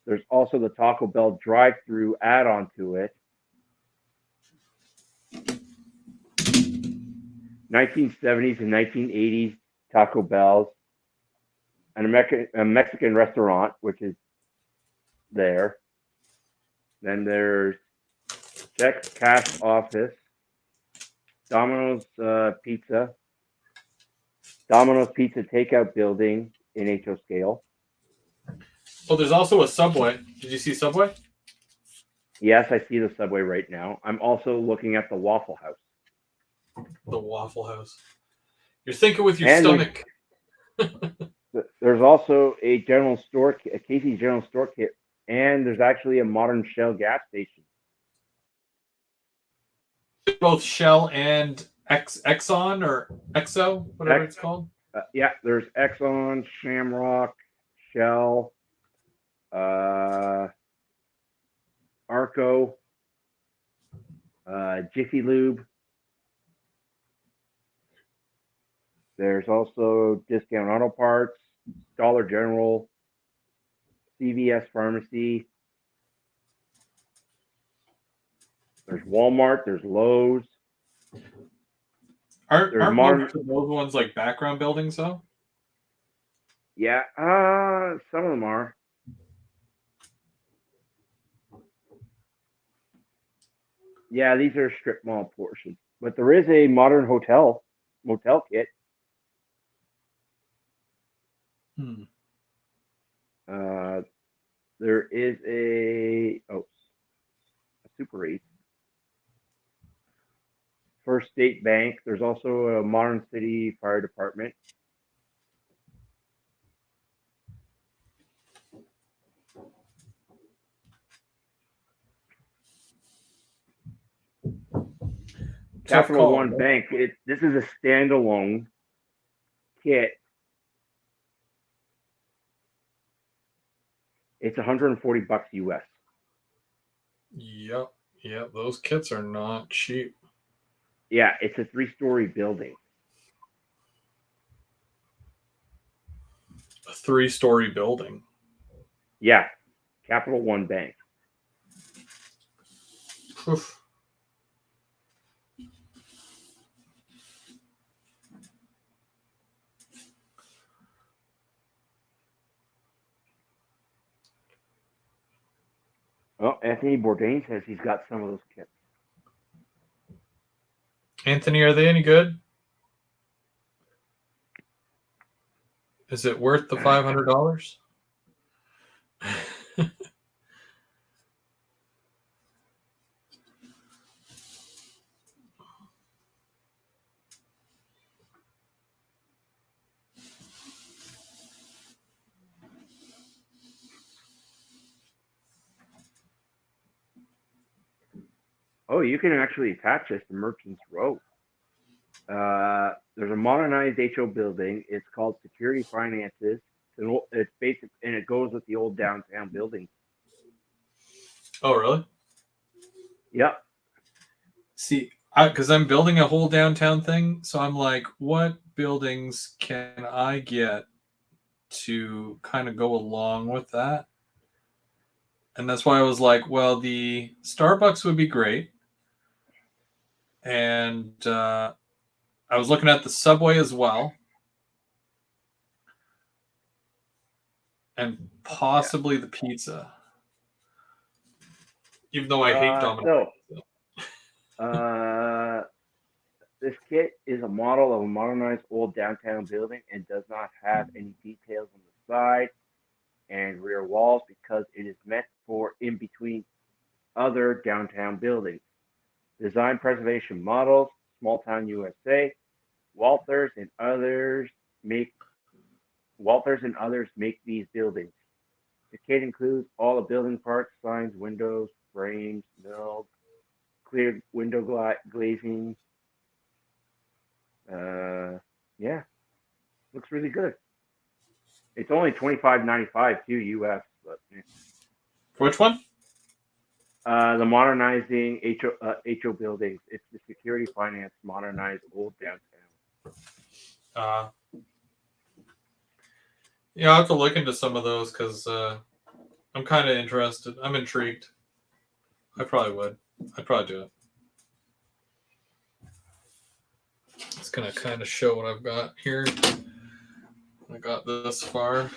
There's also the Taco Bell drive-through add-on to it. 1970s and 1980s Taco Bells, and a Mexican restaurant, which is there. Then there's Check's Cash Office, Domino's Pizza, Domino's Pizza Takeout Building in HO scale. Oh, there's also a Subway. Did you see Subway? Yes, I see the Subway right now. I'm also looking at the Waffle House. The Waffle House. You're thinking with your And stomach. there's also a general store, a Casey's General Store kit, and there's actually a modern Shell gas station. Both Shell and Exxon or Exo, whatever it's called. Yeah, there's Exxon, Shamrock, Shell, Arco, Jiffy Lube. There's also Discount Auto Parts, Dollar General, CVS Pharmacy. There's Walmart. There's Lowe's. Aren't There's most of those ones like background buildings though? Yeah, some of them are. Yeah, these are strip mall portions, but there is a modern motel kit. There is a Super 8. First State Bank. There's also a Modern City Fire Department. Capital One Bank. This is a standalone kit. It's $140 US. Yep. Those kits are not cheap. Yeah, it's a 3-story building. A 3-story building. Yeah, Capital One Bank. Oof. Well, Anthony Bourdain says he's got some of those kits. Anthony, are they any good? Is it worth the $500? Oh, you can actually attach this to Merchants Row. There's a modernized HO building. It's called Security Finances. It's basic, and it goes with the old downtown building. Oh, really? Yep. See, because I'm building a whole downtown thing, so I'm like, what buildings can I get to kind of go along with that? And that's why I was like, well, the Starbucks would be great. And I was looking at the Subway as well. And possibly the pizza. Even though I hate Domino's. This kit is a model of a modernized old downtown building and does not have any details on the side and rear walls because it is meant for in between other downtown buildings. Design preservation models, Small Town USA, Walthers and others make these buildings. The kit includes all the building parts, signs, windows, frames, mills, clear window glazing. Yeah, looks really good. It's only $25.95 too US, but Which one? the modernizing HO buildings. It's the security finance modernized old downtown. Yeah, I'll have to look into some of those because I'm kind of interested. I'm intrigued. I probably would. I'd probably do it. It's going to kind of show what I've got here. I got this far.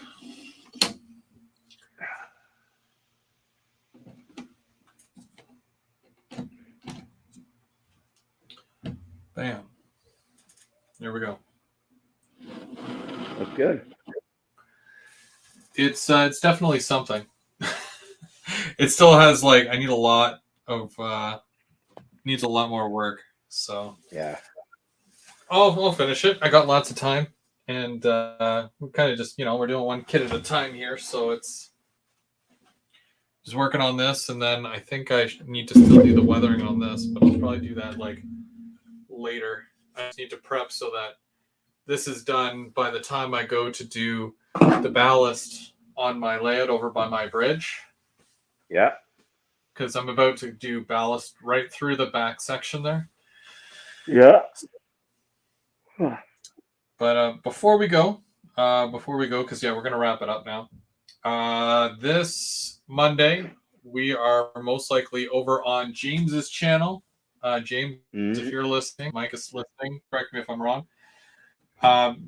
Bam. There we go. That's good. It's definitely something. It still has like I need a lot of needs a lot more work. So yeah, I'll finish it. I got lots of time, and we're kind of just we're doing one kit at a time here, so it's just working on this, and then I think I need to still do the weathering on this, but I'll probably do that like later. I just need to prep so that this is done by the time I go to do the ballast on my layout over by my bridge. Yeah. Because I'm about to do ballast right through the back section there. Yeah. But before we go, because we're gonna wrap it up now. This Monday we are most likely over on James's channel. James, if you're listening, Mike is listening. Correct me if I'm wrong.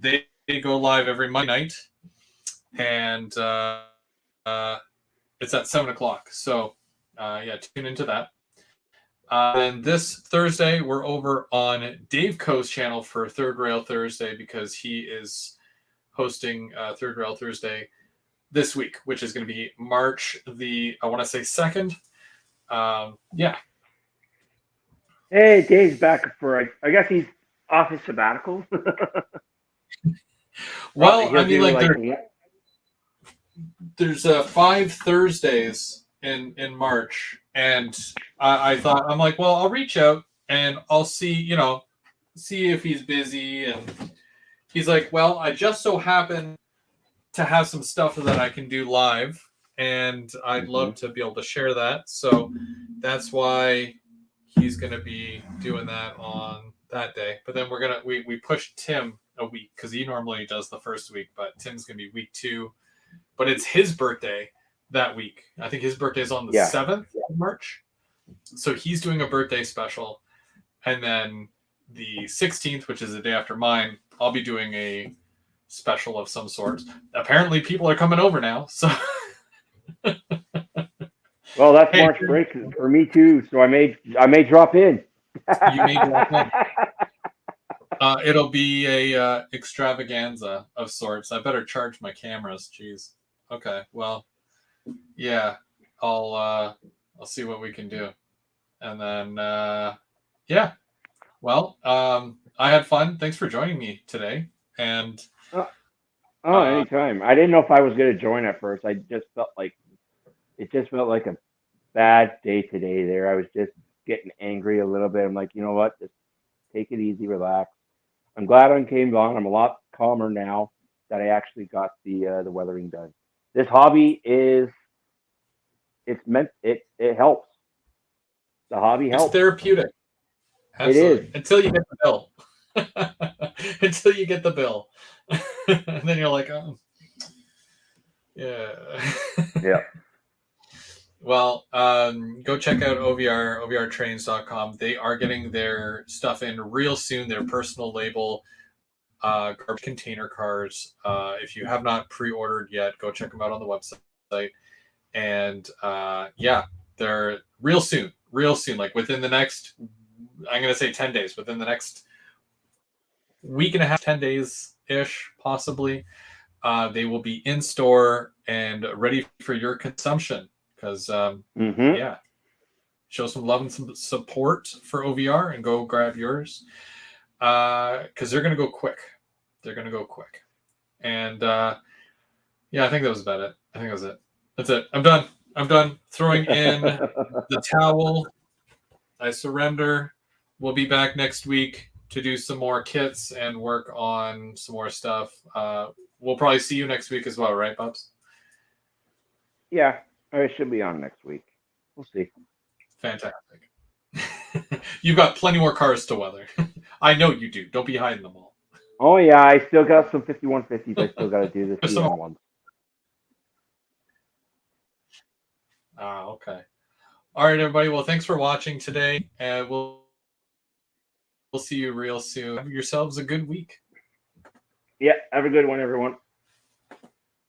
They go live every Monday night, and it's at 7:00. So tune into that. And this Thursday, we're over on Dave Coe's channel for Third Rail Thursday because he is hosting Third Rail Thursday this week, which is going to be March the, I want to say 2nd. Yeah. Hey, Dave's back for, I guess he's off his sabbatical. Well, I mean, like there's 5 Thursdays in March, and I thought, I'm like, well, I'll reach out and I'll see if he's busy. And he's like, well, I just so happen to have some stuff that I can do live, and I'd love to be able to share that. So that's why he's going to be doing that on that day. But then we pushed Tim a week because he normally does the first week, but Tim's going to be week 2. But it's his birthday that week. I think his birthday is on the 7th of March. So he's doing a birthday special, and then the 16th, which is the day after mine, I'll be doing a special of some sort. Apparently, people are coming over now, so. Well, that's Hey, March break for me too, so I may drop in. you may drop in. It'll be a extravaganza of sorts. I better charge my cameras. Jeez. Okay. Well, yeah. I'll see what we can do, and then yeah. Well, I had fun. Thanks for joining me today, and Oh, oh, uh, anytime. I didn't know if I was going to join at first. I just felt like it just felt like a bad day today. There, I was just getting angry a little bit. I'm like, you know what? Just take it easy, relax. I'm glad I came on. I'm a lot calmer now that I actually got the weathering done. This hobby is it helps. The hobby it's helps. therapeutic. It is. Absolutely. Until you get the bill. Until you get the bill, and then you're like, oh, yeah. Yeah. Well, go check out OVRtrains.com. They are getting their stuff in real soon, their personal label garbage container cars. If you have not pre-ordered yet, go check them out on the website. And yeah, they're real soon, like within the next, I'm going to say 10 days, within the next week and a half, 10 days ish, possibly. They will be in store and ready for your consumption because, Mm-hmm. yeah, show some love and some support for OVR and go grab yours because they're going to go quick. They're going to go quick. And yeah, I think that was about it. I think that was it. That's it. I'm done. I'm done throwing in the towel. I surrender. We'll be back next week to do some more kits and work on some more stuff. We'll probably see you next week as well, right, Bubs? Yeah, I should be on next week. We'll see. Fantastic. You've got plenty more cars to weather. I know you do. Don't be hiding them all. Oh yeah, I still got some 5150s. I still got to do the There's some. CM ones. Okay. All right, everybody. Well, thanks for watching today, and we'll see you real soon. Have yourselves a good week. Yeah, have a good one, everyone.